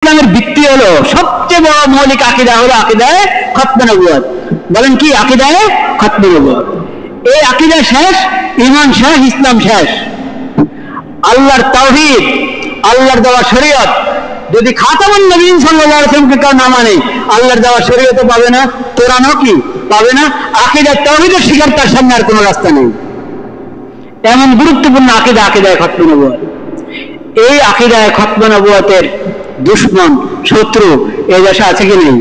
ইসলামের ভিত্তি হলো, সবচেয়ে বড় মৌলিক আকীদা হলো আকীদায়ে খতমে নবুয়ত। বলেন কি? আকীদায়ে খতমে নবুয়ত। এই আকীদা শেষ, ঈমান শেষ, ইসলাম শেষ। আল্লাহর তাওহীদ, আল্লাহর দেওয়া শরীয়ত যদি খাতামুন নবীয়্যিন সাল্লাল্লাহু আলাইহি ওয়াসাল্লামকে কেউ না মানে, আল্লাহর দেওয়া শরীয়তও পাবে না, কোরআনও কি পাবে না। আকীদা তাওহীদের শিকার তার সামনে আর কোনো রাস্তা নেই। এমন গুরুত্বপূর্ণ আকীদা আকীদায়ে খতমে নবুয়ত। এই আকীদায়ে খতমে নবুয়তের দুশমন, শত্রু এই দেশে আছে কি নেই?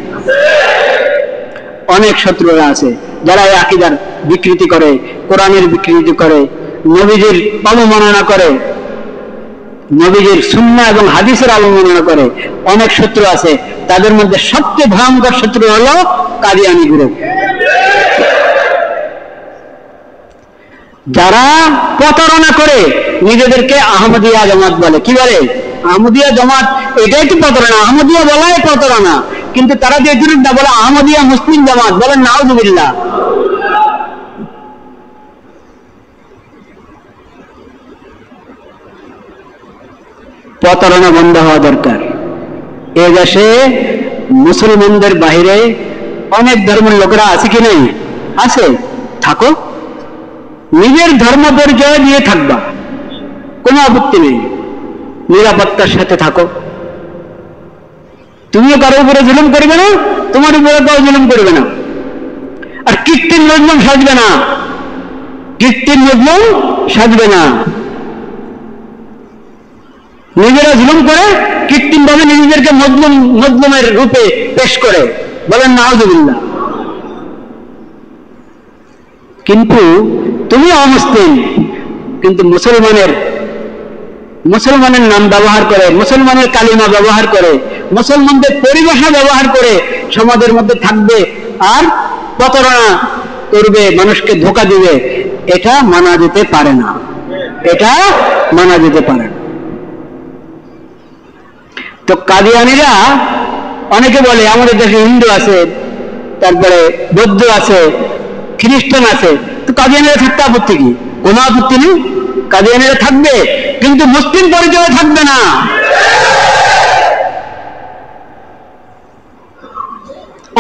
অনেক শত্রুরা আছে যারা এই আকীদার বিকৃতি করে, কোরআনের বিকৃতি করে, নবীজির অবমাননা করে, নবীজির সুন্নাহ এবং হাদিসের অবমাননা করে। অনেক শত্রু আছে, তাদের মধ্যে সবচেয়ে ভয়ঙ্কর শত্রু হলো কাদিয়ানী গ্রুপ, যারা প্রতারণা করে নিজেদেরকে আহমদিয়া জামাত বলে। কি বলে? আহমদিয়া জামাত। এটাই তো প্রতারণা, আহমদিয়া বলাই প্রতারণা। কিন্তু তারা যে না বলে আহমদিয়া মুসলিম জামাত, বলেন নাউযুবিল্লাহ। প্রতারণা বন্ধ হওয়া দরকার। এ দেশে মুসলমানদের বাহিরে অনেক ধর্মের লোকেরা আছে কি নেই? আছে। থাকো, নিজের ধর্ম পরিচয় দিয়ে থাকবা, কোনো আপত্তি নেই, নিরাপত্তার সাথে থাকো। তুমিও কারো উপরে জুলুম করবে না, তোমার উপরে কেউ জুলুম করবে না। আর কৃত্রিম মজলুম সাজবে না, কৃত্রিম মজলুম সাজবে না। নিজেরা জুলুম করে কৃত্রিম ভাবে নিজেদেরকে মজলুমের রূপে পেশ করে, বলেন নাউযুবিল্লাহ। কিন্তু তুমি অমুসলিম, কিন্তু মুসলমানের নাম ব্যবহার করে, মুসলমানের কালিমা ব্যবহার করে, মুসলমানদের পরিভাষা ব্যবহার করে সমাজের মধ্যে থাকবে আর প্রতারণা করবে, মানুষকে ধোঁকা দিবে। এটা মানা যেতে পারে না, এটা মানা যেতে পারে না। তো কাদিয়ানীরা অনেকে বলে আমাদের দেশে হিন্দু আছে, তারপরে বৌদ্ধ আছে, খ্রিস্টান আছে, তো কাদিয়ানীরা থাকতে আপত্তি কি? কোনো আপত্তি নেই, কাদিয়ানীরা থাকবে, কিন্তু মুসলিম পরিচয় থাকবে না।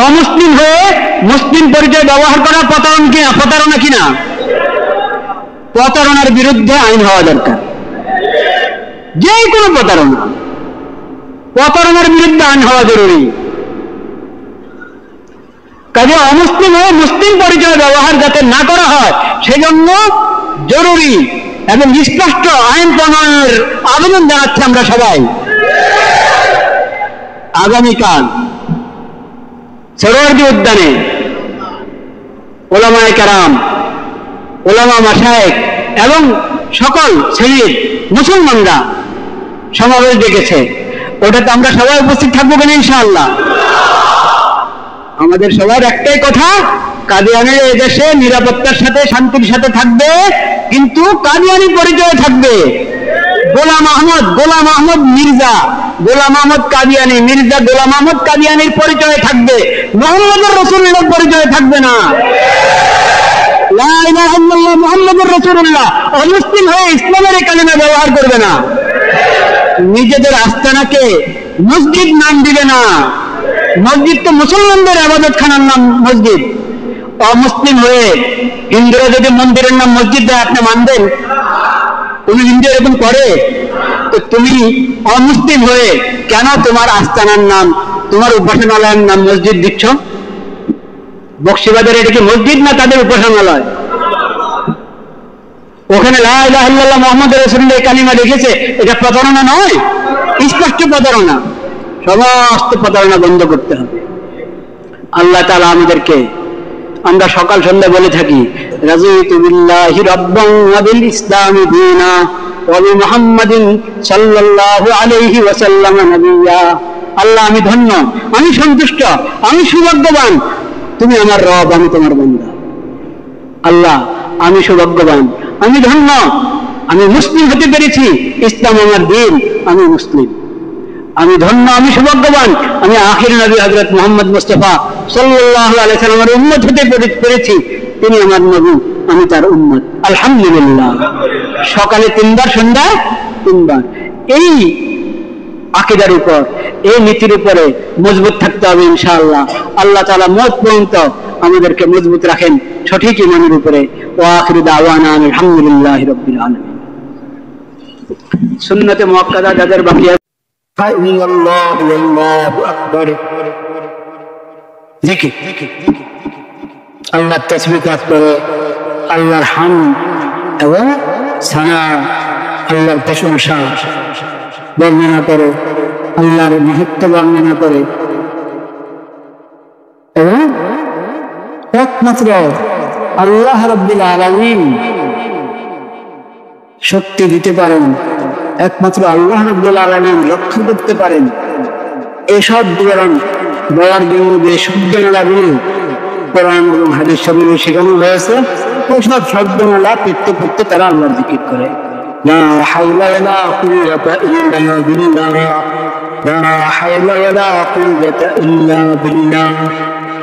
অমুসলিম হয়ে মুসলিম পরিচয় ব্যবহার করা প্রতারণা কিনা? প্রতারণার বিরুদ্ধে আইন হওয়া দরকার। যে কোনো প্রতারণার বিরুদ্ধে আইন হওয়া জরুরি। কাজে অমুসলিম হয়ে মুসলিম পরিচয় ব্যবহার যাতে না করা হয় সেজন্য জরুরি এবং স্পষ্ট আইন প্রণয়নের আবেদন জানাচ্ছি আমরা সবাই। আগামীকাল সরোয়ার্দী উদ্যানে ওলামায়ে কেরাম, ওলামা মাশায়েখ এবং সকল শ্রেণীর মুসলমানরা সমাবেশ ডেকেছে। ওটাতে আমরা সবাই উপস্থিত থাকবো কিনা? ইনশাআল্লাহ। আমাদের সবার একটাই কথা, কাদিয়ানীরা এদেশে নিরাপত্তার সাথে শান্তির সাথে থাকবে, কিন্তু কাদিয়ানী পরিচয় থাকবে। গোলাম আহমদ মির্জা, গোলাম আহমদ কাদিয়ানী, মির্জা গোলাম আহমদ কাদিয়ানীর পরিচয় থাকবে, মুহাম্মদুর রাসূলুল্লাহর পরিচয় থাকবে না। লা ইলাহা ইল্লাল্লাহ মুহাম্মাদুর রাসূলুল্লাহ। অমুসলিম হয়ে ইসলামের কালিমা ব্যবহার করবে না। নিজেদের আস্তানাকে মসজিদ নাম দিবে না। মসজিদ তো মুসলমানদের ইবাদতখানার নাম মসজিদ। অমুসলিম হয়ে হিন্দুরা যদি মন্দিরের নাম মসজিদ দেয়, আপনি মানবেন? কোন হিন্দু এরকম করে? তো তুমি অমুসলিম হয়ে কেন তোমার আস্তানার নাম, তোমার উপাসনালয়ের নাম মসজিদ দিচ্ছ? বকশীবাজারে এটা কি মসজিদ না তাদের উপাসনালয়? ওখানে লা ইলাহা ইল্লাল্লাহ মুহাম্মাদুর রাসূলুল্লাহ কালিমা লিখেছে, এটা প্রতারণা নয়? স্পষ্ট প্রতারণা। সমস্ত প্রতারণা বন্ধ করতে হবে। আল্লাহ তাআলা আমাদেরকে, আমরা সকাল সন্ধ্যা বলে থাকি রাযীতু বিল্লাহি রাব্বান ওয়া বিল ইসলামি দীনা ওয়া বি মুহাম্মাদিন সাল্লাল্লাহু আলাইহি ওয়াসাল্লাম নবিয়্যা। আল্লাহ আমি ধন্য, আমি সন্তুষ্ট, আমি সৌভাগ্যবান, তুমি আমার রব, আমি তোমার বান্দা। আল্লাহ আমি সৌভাগ্যবান, আমি ধন্য, আমি মুসলিম হতে পেরেছি, ইসলাম আমার দিন, আমি মুসলিম। আমি ধন্য, আমি সৌভাগ্যবান, আমি আখির নবী হযরত মুহাম্মদ মুস্তাফা সাল্লাল্লাহু আলাইহি ওয়াসাল্লামের উম্মত হতে পেরেছি, তিনি আমার নবী, আমি তার উম্মত। আলহামদুলিল্লাহ। সকালে 3 বার, সন্ধ্যায় 3 বার। এই আকীদার উপর, এই নীতির উপরে মজবুত থাকতে হবে ইনশাআল্লাহ। আল্লাহ তাআলা মওত পর্যন্ত আমাদেরকে মজবুত রাখেন সঠিক ঈমানের উপরে। ওয়া আখিরু দাওয়ানা আলহামদুলিল্লাহি রাব্বিল আলামিন। সুন্নতে মুআক্কাদা যাদের বাকি আছে, আল্লাহু আকবার, জিকির, আল্লাহর তাসবিহ করে, আল্লাহর হামদ এবং সানা, আল্লাহর প্রশংসা বর্ণনা করে, আল্লাহর মহত্ব বর্ণনা করে এবং একমাত্র আল্লাহ রাব্বুল আলামিন শক্তি দিতে পারেন, একমাত্র আল্লাহ রাব্বুল আলামিন রক্ষা করতে পারেন। এসব বিবরণ বলার জন্য যে শব্দমালাগুলো কোরআন এবং হাদিস শরীফে শেখানো হয়েছে, ওইসব শব্দমালা পড়তে পড়তে তারা আল্লাহর জিকির করে। লা হাওলা ওয়ালা কুওয়াতা ইল্লা বিল্লাহ, লা হাওলা ওয়ালা কুওয়াতা ইল্লা বিল্লাহ,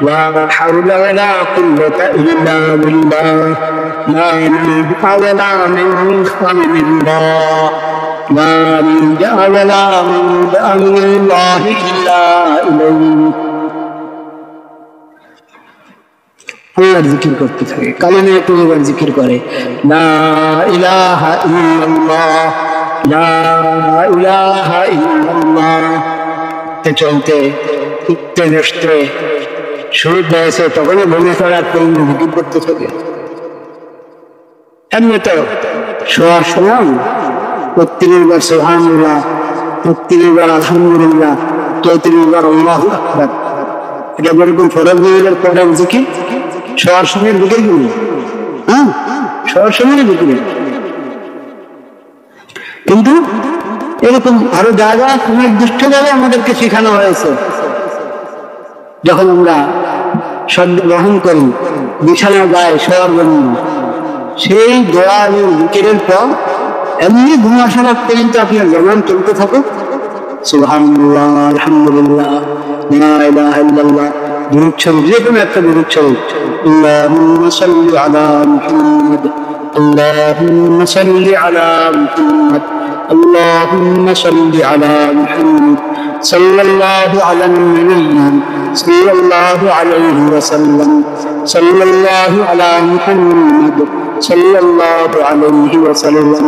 লা হাওলা ওয়ালা কুওয়াতা ইল্লা বিল্লাহ, লা মালজা ওয়ালা মানজা মিনাল্লাহ, লা মালজা ওয়ালা মানজা মিনাল্লাহ ইল্লা ইলাইহি। আল্লাহর জিকির করতে থাকে, কালেমা পরিবার জিকির করে, লা ইলাহা ইল্লাল্লাহ, লা ইলাহা ইল্লাল্লাহ। চলতে উঠতে বসতে শুরু হয়েছে তখনই মনে করার পর্যন্ত জিকির করতে থাকে। এমনি তো শোয়ার সময় ৩৫ বার সুবহানাল্লাহ, ৩৫ বার আলহামদুলিল্লাহ, ৩৫ বার আল্লাহু আকবার, এটা এরকম ফরজ হয়ে পড়া জিকির শোয়ার সময়ের জিকির গুলো, হ্যাঁ শোয়ার সময়ের জিকির। কিন্তু এরকম আরো জায়গা নির্দিষ্ট ভাবে আমাদেরকে শেখানো হয়েছে। যখন আমরা শব্দ গ্রহণ করি বিছানা গায়ে শোয়ার জন্য, সেই দোয়া এবং জিকিরের পর এমনি ঘুম আসা রাখতে কিন্তু আপনার জবান চলতে থাকুক, সুবহানাল্লাহ, আলহামদুলিল্লাহ, লা ইলাহা ইল্লাল্লাহ, দুরূদ শরীফ, যে কোনো একটা দুরূদ শরীফ, আল্লাহুম্মা সাল্লি আলা মুহাম্মাদ, আল্লাহুম্মা সাল্লি আলা মুহাম্মাদ, আল্লাহুম্মা সাল্লি আলা মুহাম্মাদ, সাল্লাল্লাহু আলা নাবিয়্যিনা সাল্লাল্লাহু আলাইহি ওয়াসাল্লাম, সাল্লাল্লাহু আলা মুহাম্মাদ, সাল্লাল্লাহু আলাইহি ওয়াসাল্লাম,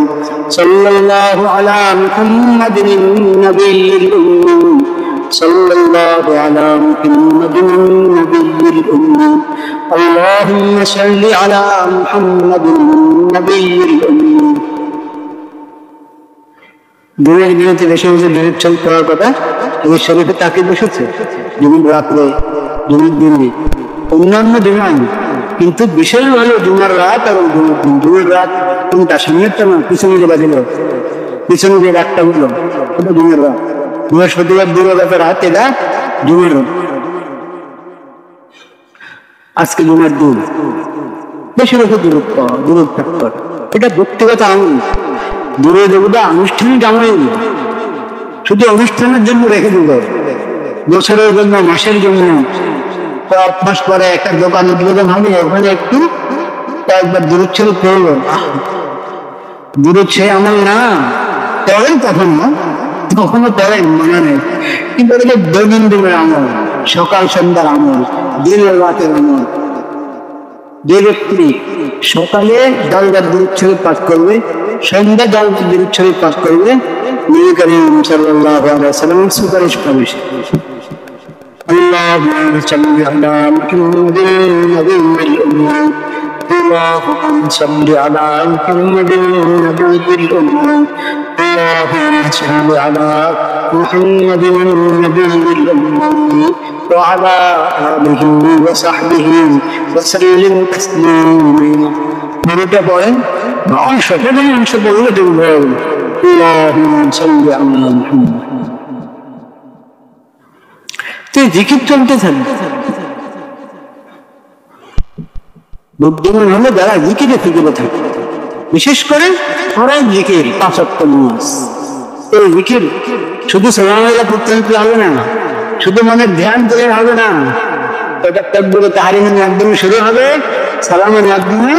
সাল্লাল্লাহু আলা মুহাম্মাদিন নাবিয়্যিল উম্মি, সাল্লাল্লাহু আলা মুহাম্মাদিন নাবিয়্যিল উম্মি, আল্লাহুম্মা সাল্লি আলা মুহাম্মাদিন নাবিয়্যিল উম্মি। দুনিয়ার বিরতি বেশি বেশি দূরের ছবি করার কথা এই শরীফে তাকে বসেছে, যেমন রাত্রে, যেমন দিনে, অন্যান্য দিন, কিন্তু বিশেষ হলো জুমার রাত এবং জুমার রাত কোনটা, সামনেরটা না পিছনে যে বাজিল, পিছনে যে রাতটা হলো ওটা জুমার রাত, বৃহস্পতিবার দূররাতে রাত, এটা জুমার রাত। আজকে জুমার দিন বেশি বেশি দূরত থাকতে, এটা ব্যক্তিগত আমল, দূরে দেবতা আনুষ্ঠানিক আমল, শুধু অনুষ্ঠানের জন্য রেখে দিল, বছরের জন্য, মাসের জন্য, কয়েক মাস পরে একটা দোকান উদ্বোধন হবে, ওখানে একটু কয়েকবার দূরত ছিল পড়লো, দূরত সে আমল না, পড়েন তখন না, তখনও পড়েন মনে নেই, কিন্তু এটা দৈনন্দিনের আমল, সকাল সন্ধ্যার আমল, দিনের রাতের আমল। যে ব্যক্তি সকালে 10 বার দরুদ শরীফ পাঠ করবে, সন্ধ্যা 10 বার দরুদ শরীফ পাঠ করবে, নবী করিম সাল্লাল্লাহু আলাইহি ওয়াসাল্লামের সুপারিশ পাবে। আল্লাহুম্মা সাল্লি আলা মুহাম্মাদিন নাবিয়্যিল উম্মি, আল্লাহুম্মা সাল্লি আলা মুহাম্মাদিন নাবিয়্যিল উম্মি, আল্লাহুম্মা সাল্লি আলা মুহাম্মাদিন নাবিয়্যিল উম্মি ওয়া আলা আলিহি ওয়া সাহবিহি ওয়া সাল্লিম তাসলিমা। পুরোটা পড়েন, অংশ বললে দেখব, আল্লাহুম্মা সাল্লি আলা মুহাম্মাদ। তো জিকির চলতে থাকবে। বুদ্ধিমান হলে যারা জিকিরে ফিকিরে থাকে, বিশেষ করে ফরজ জিকির, 5 ওয়াক্ত নামাজ, এই জিকির শুধু সুবহানাল্লাহ পড়তে হবে না, শুধু মনের ধ্যান করে হবে না, এটা তাকবীরে তাহরিমের মাধ্যমে শুরু হবে, সালামের মাধ্যমে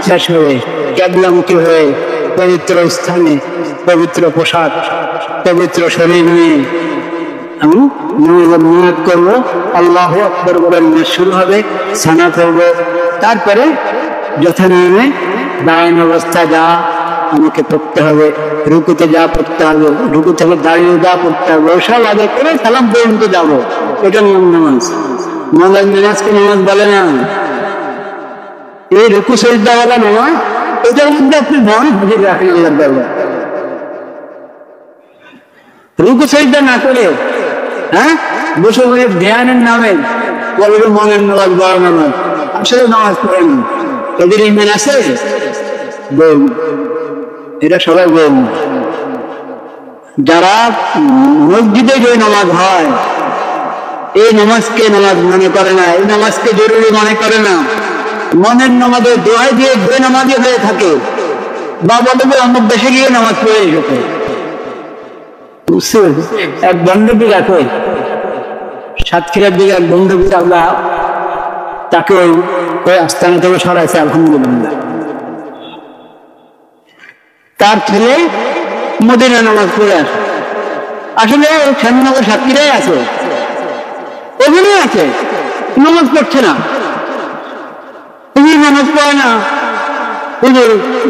শেষ হবে, কিবলামুখী হয়ে পবিত্র স্থানে, পবিত্র পোশাক, পবিত্র শরীর নিয়ে আমি নিয়ত করবো, আল্লাহু আকবার বলে নামাজ শুরু হবে, সানা করবো। তারপরে যথানিয়মে দাঁড়ানো অবস্থা যা আমাকে পড়তে হবে, রুকুতে যা পড়তে হবে, রুকু থেকে দাঁড়িয়ে যা পড়তে হবে, সব আগে করে সালাম পর্যন্ত যাবো। এটা নিয়ম নামাজ। নামাজকে নামাজ বলে না। এই রুকু সজদাওয়ালা নামাজ, এটার মধ্যে আপনি মন হাজির রাখেন আল্লাহর দরবারে। রুকু সজদা না করে বসে বসে ধ্যানের নামে বলবে মনের নামাজ, বড় নামাজ, আসলে নামাজ পড়ে না। এদের ইমান আছে? এটা সবাই বল। যারা মসজিদে যে নামাজ হয়, এই নামাজকে নামাজ মনে করে না, এই নামাজকে জরুরি মনে করে না। মনের নামাজে দোহাই দিয়ে যে নামাজই হয়ে থাকে, বা বলবে অন্য দেশে গিয়ে নামাজ পড়ে এসেছে। এক বন্ধবীর আছে সাতক্ষীরার দিকে, এক বন্ধবীর আল্লাহ তাকে ওই আস্থানা থেকে সরাইছে, আলহামদুলিল্লাহ। তার ছেলে মদিনা নামাজ পড়ে আসে। আসলে শ্যামনগর সাতক্ষীরাই আছে, ওখানে আছে, নামাজ পড়ছে না। উনি নামাজ পড়ে না,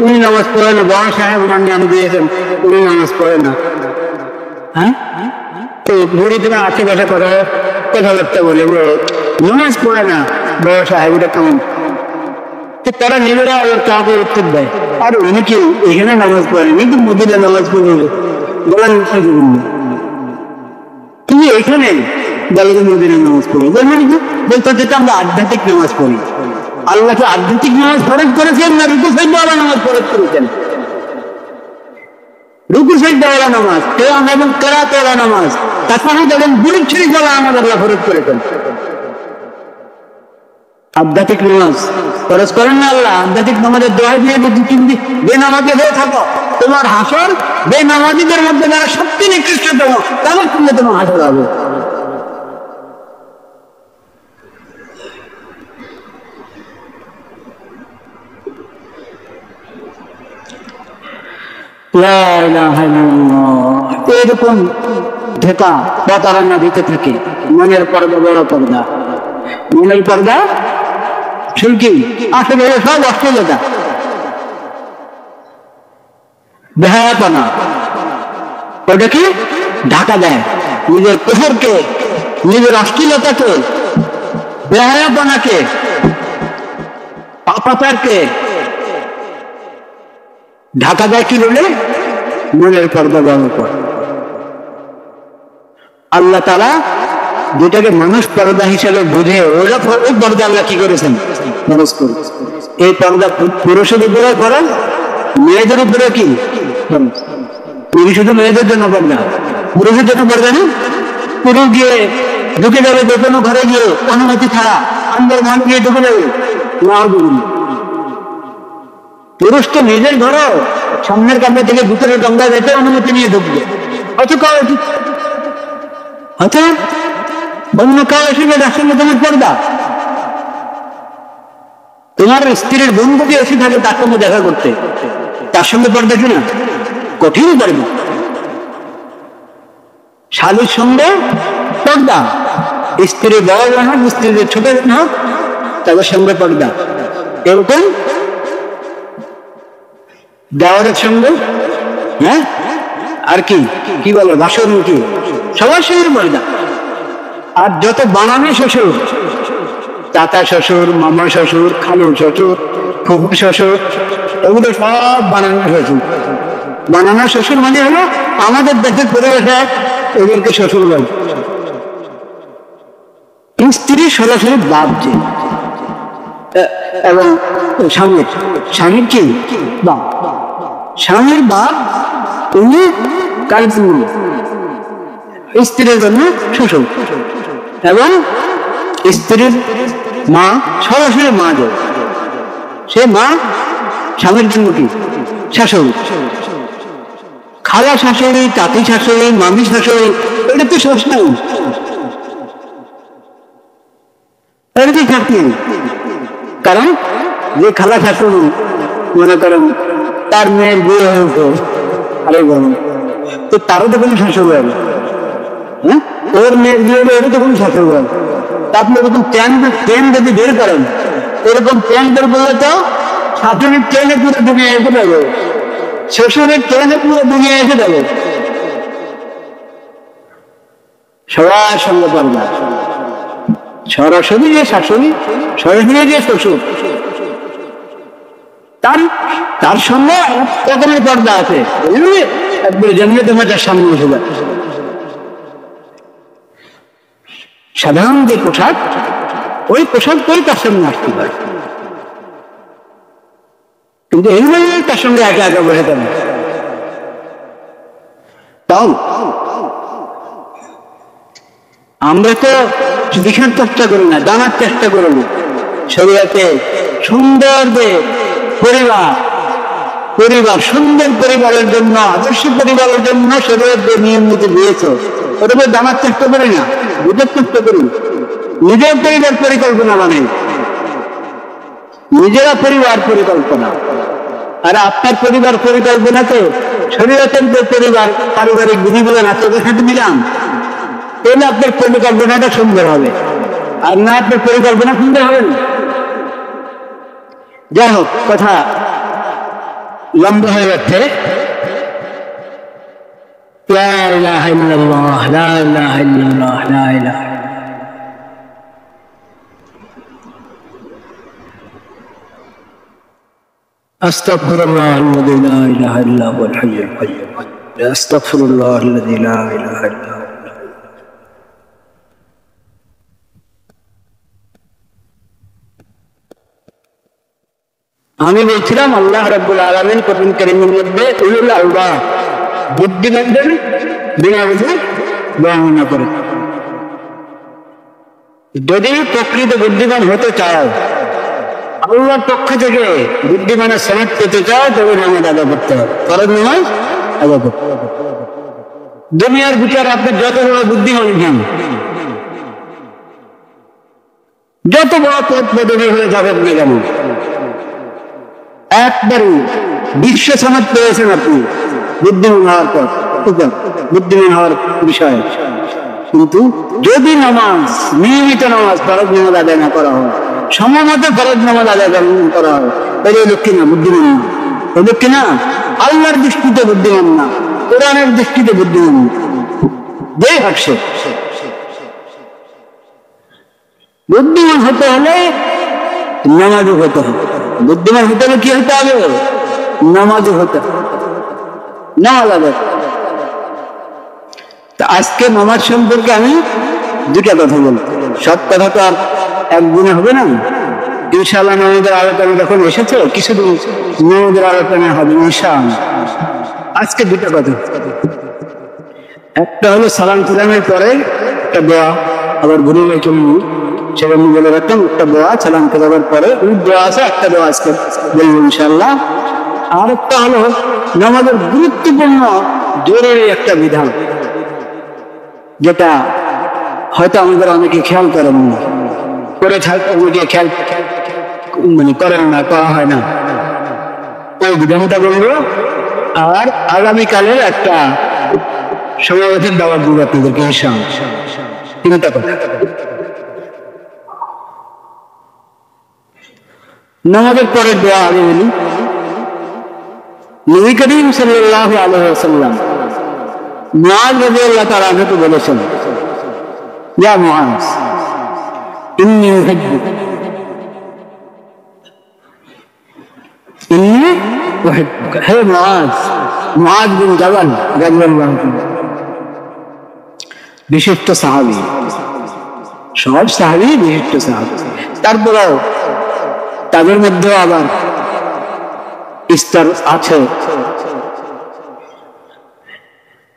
উনি নামাজ পড়ে না, বড় সাহেব নাম দিয়েছেন, উনি নামাজ পড়ে না। তো ঘুরি থেকে আশেপাশে কথাবার্তা বলে নামাজ পড়ে না বড় সাহেব, এটা কেমন? তারা নিজেরা কাউকে উত্তর দেয়, আর উনি কি এখানে নামাজ পড়েন, কিন্তু মদিনা নামাজ পড়ে বলেন তুমি এখানে বলে মদিনা নামাজ পড়ে বলতে, যেটা আমরা আধ্যাত্মিক নামাজ পড়ি। আল্লাহকে আধ্যাত্মিক নামাজ ফরজ করেছেন না রুকু সাজদা নামাজ ফরজ করেছেন? রুকু সাজদা নামাজ, কিয়াম এবং কিরাত নামাজ, তাসাহুদ এবং দুরূদ শরীফ নামাজ আল্লাহ ফরজ করেছেন। আধ্যাত্মিক নামাজ ফরজ করেন না আল্লাহ। আধ্যাত্মিক নামাজের দোয়া দিয়ে বেনামাজি হয়ে থাকো, তোমার হাসর বেনামাজিদের মধ্যে যারা সবচেয়ে নিকৃষ্টতম, তাদের সঙ্গে তোমার হাসর হবে। এরকম ধোঁকা প্রতারণা দিতে থাকে। মনের পর্দা বড় পর্দা, মনের পর্দা শুনকি আসলে সব অশ্লীলতা, বেহায়াপনা। ওটা কি ঢাকা দেয় নিজের কুফরকে, নিজের অশ্লীলতাকে, বেহায়াপনাকে, পাপাচারকে ঢাকা দেয় কি বলে? মনের পর্দা বড় পর্দা। আল্লাহ তাআলা যেটাকে মানুষ পর্দা হিসেবে বুঝে, ওই পর্দা আল্লাহ কি করেছেন? মানুষ করেছেন। এই পর্দা পুরুষের উপরে করেন, মেয়েদের উপরে কি? শুধু মেয়েদের জন্য পর্দা, পুরুষের জন্য পর্দা না। পুরুষ গিয়ে ঢুকে যাবে যে কোনো ঘরে গিয়ে অনুমতি ছাড়া, আন্দোলন মান গিয়ে ঢুকে যাবে না। পুরুষ তো নিজের ঘরে সামনের কামরা থেকে ভিতরের কামরা যেতে অনুমতি নিয়ে ঢুকবে, অথবা অন্য কাউ এসে তার সঙ্গে তোমার পর্দা। তোমার স্ত্রীর বোন যদি এসে থাকে তার সঙ্গে দেখা করতে, তার সঙ্গে পর্দা কিনা? কঠিন পারবে। শালীর সঙ্গে পর্দা, স্ত্রীর বড় জন হোক, স্ত্রীর ছোট জন হোক, তাদের সঙ্গে পর্দা। এরকম দেওয়ারের সঙ্গে, আর কি বলো, ভাষণ কি, সবার সঙ্গে পর্দা। আর যত বানানো শ্বশুর, চাচা শ্বশুর, মামা শ্বশুর, খালু শ্বশুর, ফুফু শ্বশুর, এগুলো সব বানানো শ্বশুর। বানানো শ্বশুর মানে হলো আমাদের দেশের পরিবেশে এদেরকে শ্বশুর বলে। স্ত্রী সরাসরি বাপ যে, এবং স্বামীর কি বাপ, স্বামীর বাপ উনি কালপুর, স্ত্রীর জন্য শ্বশুর, এবং স্ত্রীর মা সরাসরি মা যে, সে মা স্বামীর জন্য কি শাশুড়ি। খালা শাশুড়ি, কাকি শাশুড়ি, মামি শাশুড়ি, এটা তো শ্বশুর, এটা কি থাকতেন। কারণ যে খালা শাশুড়ি মনে করেন তার মেয়ের বিয়ে হয়েছে, আরে বলুন তো তারও তো কোনো শাশুড়ি হবে, ওর মেয়ের বিয়ে হলে এটা তখন শাশুড়ি বল। আপনি এরকম ট্রেন যদি বের করেন, এরকম ট্রেন বের করলে তো শাশুড়ির ট্রেনে পুরো দুনিয়া এসে যাবে, শ্বশুরের ট্রেনে পুরো দুনিয়া এসে যাবে। সবার সঙ্গে পর্দা, সরাসরি যে শাশুড়ি, সরাসরি যে শ্বশুর, তার সঙ্গে রকমের পর্দা আছে। একবার জন্মে তোমার সামনে বসে যায়। সাধারণ যে পোশাক, ওই পোশাক করে তার সামনে আসতে পারে, কিন্তু এইভাবে তার সঙ্গে একা একা বসে থাকবে। তাও আমরা তো দেখার চেষ্টা করি না, জানার চেষ্টা করব শরীয়তে সুন্দর যে পরিবার সুন্দর পরিবারের জন্য, আদর্শ পরিবারের জন্য শরীয়ত যে নিয়ম নীতি দিয়েছে, ওটা জানার চেষ্টা করি না, বুঝার চেষ্টা করি। নিজের পরিবার পরিকল্পনা মানে নিজেরা পরিবার পরিকল্পনা, আর আপনার পরিবার পরিকল্পনাতে শরীয়তের যে পরিবার পারিবারিক বিধিগুলো না তোদের সাথে মিলাম, তাহলে আপনার পরিকল্পনাটা সুন্দর হবে। আর না আপনার পরিকল্পনা সুন্দর হবে না। যাই হোক, কথা লম্বা হয়ে যাচ্ছে। লা ইলাহা ইল্লাল্লাহ, লা ইলাহা ইল্লাল্লাহ, লা ইলাহা আস্তাগফিরুল্লাহ আল্লাযী লা ইলাহা ইল্লা হুয়াল হাইয়ুল কাইয়্যুম, আস্তাগফিরুল্লাহ আল্লাযী লা ইলাহা ইল্লা হুয়া। আমি বলছিলাম আল্লাহ রাব্বুল আলামিন কোরআন কারীমের মধ্যে উলুল আলবাব, বুদ্ধিমানদের বিনা বুঝে বর্ণনা করে। যদি প্রকৃত বুদ্ধিমান হতে চাও, আল্লাহর পক্ষ থেকে বুদ্ধিমানের সনদ পেতে চাও, তবে নামাজ আদায় করতে হবে, ফরজ নামাজ আদায় করতে হবে। দুনিয়ার বিচার আপনি যত বড় বুদ্ধিমান হন, যত বড় পদ পদবী হয়ে যাবেন না কেন, একবারই বিশ্ব সনদ পেয়েছেন আপনি বুদ্ধিমান হওয়ার পর, বুদ্ধিমান হওয়ার বিষয়ে। কিন্তু যদি নামাজ, নিয়মিত নামাজ, ফরজ নামাজ আদায় না করা হয়, সময়মতো ফরজ নামাজ আদায় করা হয়, তাহলে লোক কিনা বুদ্ধিমান না, ওই লোক কিনা আল্লাহর দৃষ্টিতে বুদ্ধিমান না, কোরআনের দৃষ্টিতে বুদ্ধিমান না। যেই হাসছে বুদ্ধিমান হতে হলে নামাজও হতে হবে। বুদ্ধিমান হতে হলে কি হতে হবে? নামাজও হতে হবে, নামাজ আদায়। তা আজকে নামাজ সম্পর্কে আমি দুটা কথা বলবো। সব কথা তো আর একদিনে হবে না, ইনশাআল্লাহ। নামাজের আলোচনা যখন এসেছে, কিছুদিন নামাজের আলোচনা হবে ইনশাআল্লাহ। আজকে দুটা কথা, একটা হলো সালাম সালামের পরে একটা দোয়া, আবার ভুলে গেছি সেটা আমি বলে রাখলাম, একটা দোয়া সালাম সালামের পরে, ওই দোয়া আছে, একটা দোয়া আজকে বলবো ইনশাআল্লাহ। আর একটা হলো নামাজের গুরুত্বপূর্ণ জরুরি একটা বিধান, যেটা হয়তো আমাদের অনেকে খেয়াল করেন না, করে অনেকে খেয়াল করেন না, করা হয় না। ওই বিধানটা বলবো, আর আগামীকালের একটা সমাবেশের দাওয়াত দিব আপনাদেরকে ইনশাআল্লাহ। তিনটা কথা। নামাজের পরে দোয়া আগে বলি। নবী করিম সাল্লাল্লাহু আলাইহি ওয়াসাল্লাম মুআয রাদিয়াল্লাহু তাআলা আনহু বলেছেন, ইয়া মুআয ইন্নী উহিব্বুক, ইন্নী উহিব্বুক। হে মুআয, মুআয বিন জাবাল রাদিয়াল্লাহু তাআলা বিশিষ্ট সাহাবী, সব সাহাবী বিশিষ্ট সাহাবী, তারপরেও তাদের মধ্যে আবার স্তর আছে।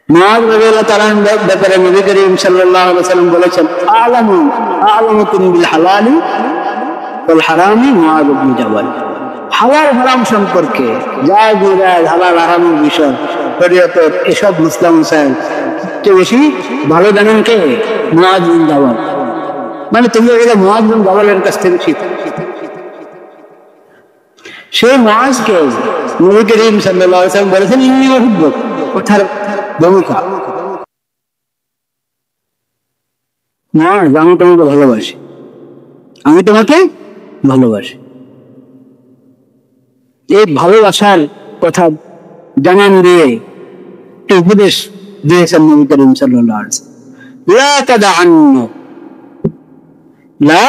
মুআয রাদিয়াল্লাহু তাআলার ব্যাপারে নবী করিম সাল্লাল্লাহু আলাইহি ওয়াসাল্লাম বলেছেন, আ'লামুকুম বিল হালালি ওয়াল হারামি মুআয ইবনে জাবাল। হালাল হারাম সম্পর্কে, জায়েজ নাজায়েজ, হালাল হারামের বিষয়, শরীয়তের এসব মুসলিম সাহেব সবচেয়ে বেশি ভালো জানেন কে? মুআয বিন জাবাল। মানে তুমি এটা মুআয বিন জাবালের কাছ থেকে শিখো। সেই মুআযকে নবী করিম সাল্লাল্লাহু আলাইহি ওয়াসাল্লাম বলেছেন, ইন্নী উহিব্বুক। কথার ভূমিকা না, আমি তোমাকে ভালোবাসি, আমি তোমাকে ভালোবাসি। এই ভালোবাসার কথা জানান দিয়ে উপদেশ দিয়েছেন নবী করিম সাল্লাল্লাহু আলাইহি ওয়াসাল্লাম, লা তাদআন্না, লা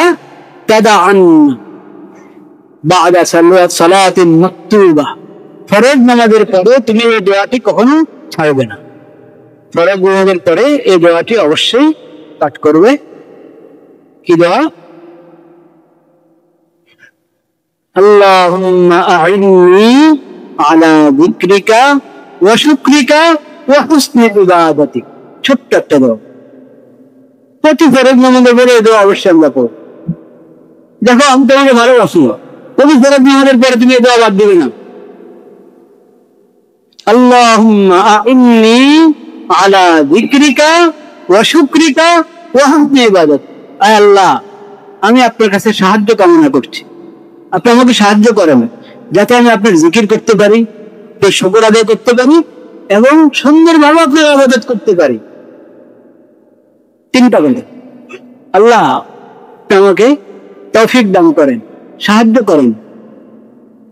তাদআন্না বা'দা সালাতিন মাকতুবা, ফরজ নামাজের পরে তুমি এই দোয়াটি কখনো ছাড়বে না। ফরজ নামাজের পরে এই দোয়াটি অবশ্যই পাঠ করবে। কি দোয়া? আল্লাহুম্মা আ'ইন্নি আলা যিকরিকা ওয়া শুকরিকা ওয়া হুসনি ইবাদাতিক। ছোট্ট একটা দোয়া, প্রতি ফরজ নামাজের পরে এই দোয়া অবশ্যই আমরা পড়ব। দেখো, আমি তোমাকে ভালোবাসি, প্রতি ফরজ নামাজের পরে তুমি এই দোয়া বাদ দিবে না। আল্লাহুম্মা আ'ইন্নি আলা যিকরিকা ওয়া শুকরিকা ওয়া হুসনি ইবাদাতিক। আয় আল্লাহ, আমি আপনার কাছে সাহায্য কামনা করছি, আপনি আমাকে সাহায্য করেন যাতে আমি আপনার জিকির করতে পারি, শুকর আদায় করতে পারি এবং সুন্দরভাবে আপনার ইবাদত করতে পারি। তিনটা বলে, আল্লাহ আমাকে তৌফিক দান করেন, সাহায্য করেন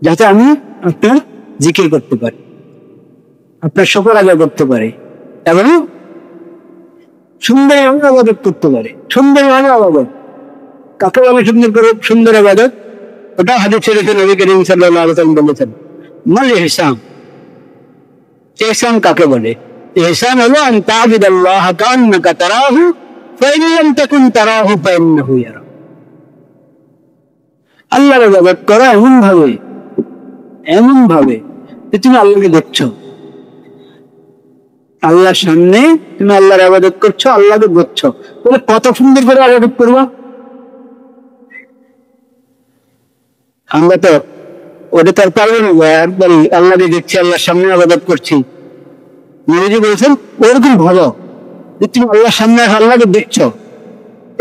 যাতে আমি আপনার জিকির করতে পারি, আপনার শুকর আদায় করতে পারি এবং সুন্দরভাবে ইবাদত করতে পারি। সুন্দরভাবে ইবাদত কাকে বলে? সুন্দর ইবাদত, ওটা হাদিস শরীফে নবী করিম সাল্লাল্লাহু আলাইহি ওয়াসাল্লাম বলেছেন, মাল ইহসান। ইহসান কাকে বলে? ইহসান হলো আন তা'বুদাল্লাহ কাআন্নাকা তারাহু ফাইন লাম তাকুন তারাহু ফাইন্নাহু ইয়ারাক। আল্লাহর ইবাদত করা এমন ভাবে যে তুমি আল্লাহকে দেখছো, আল্লাহর সামনে তুমি আল্লাহর ইবাদত করছো, আল্লাহকে দেখছো। তাহলে কত সুন্দর করে ইবাদত করবা। আমরা তো ওটা তার পারবো না, একবার আল্লাহকে দেখছি, আল্লাহর সামনে ইবাদত করছি। নবীজি বলছেন ওরকম ভালো যে তুমি আল্লাহর সামনে আল্লাহকে দেখছো,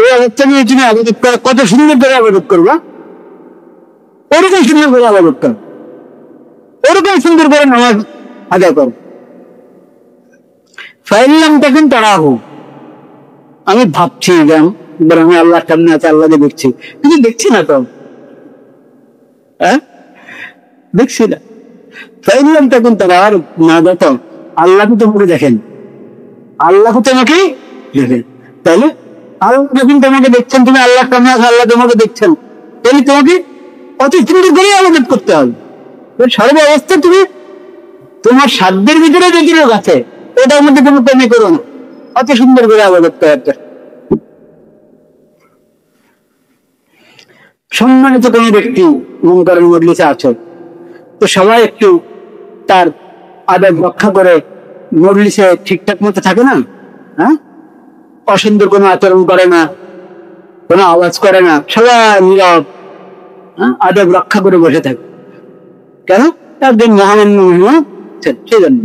এই অবস্থা নিয়ে তুমি ইবাদত করো, কত সুন্দর করে ইবাদত করবা। ওরকম সুন্দর করে ইবাদত করো, ওরকম সুন্দর করে নামাজ আদায় করো। ফাইলাম তখন তারাহু, আমি ভাবছি আমি আল্লাহর সামনে আছে, আল্লাহকে দেখছি, কিন্তু দেখছি না তো, দেখছি না। ফাইলাম তখন তারা আর না দেখো, আল্লাহকে তোমাকে দেখেন, আল্লাহকে তোমাকে দেখেন। তাহলে আল্লাহ যখন তোমাকে দেখছেন, তুমি আল্লাহর সামনে আছো, আল্লাহ তোমাকে দেখছেন, তাহলে তোমাকে অতি সুন্দর করে ইবাদত করতে হবে। সর্ব অবস্থা তুমি তোমার সাধ্যের ভিতরে যে লোক আছে ওটার মধ্যে তুমি কমে করো না, অতি সুন্দর করে ইবাদত করার। সম্মানিত কোন ব্যক্তি মনে করেন মজলিসে আছে, তো সবাই একটু তার আদব রক্ষা করে মজলিসে ঠিকঠাক মতো থাকে না, হ্যাঁ, অসুন্দর কোনো আচরণ করে না, কোনো আওয়াজ করে না, সবাই নীরব, আদব রক্ষা করে বসে থাকে। কেন? একজন মহামান্য মহিমা, সেই জন্য।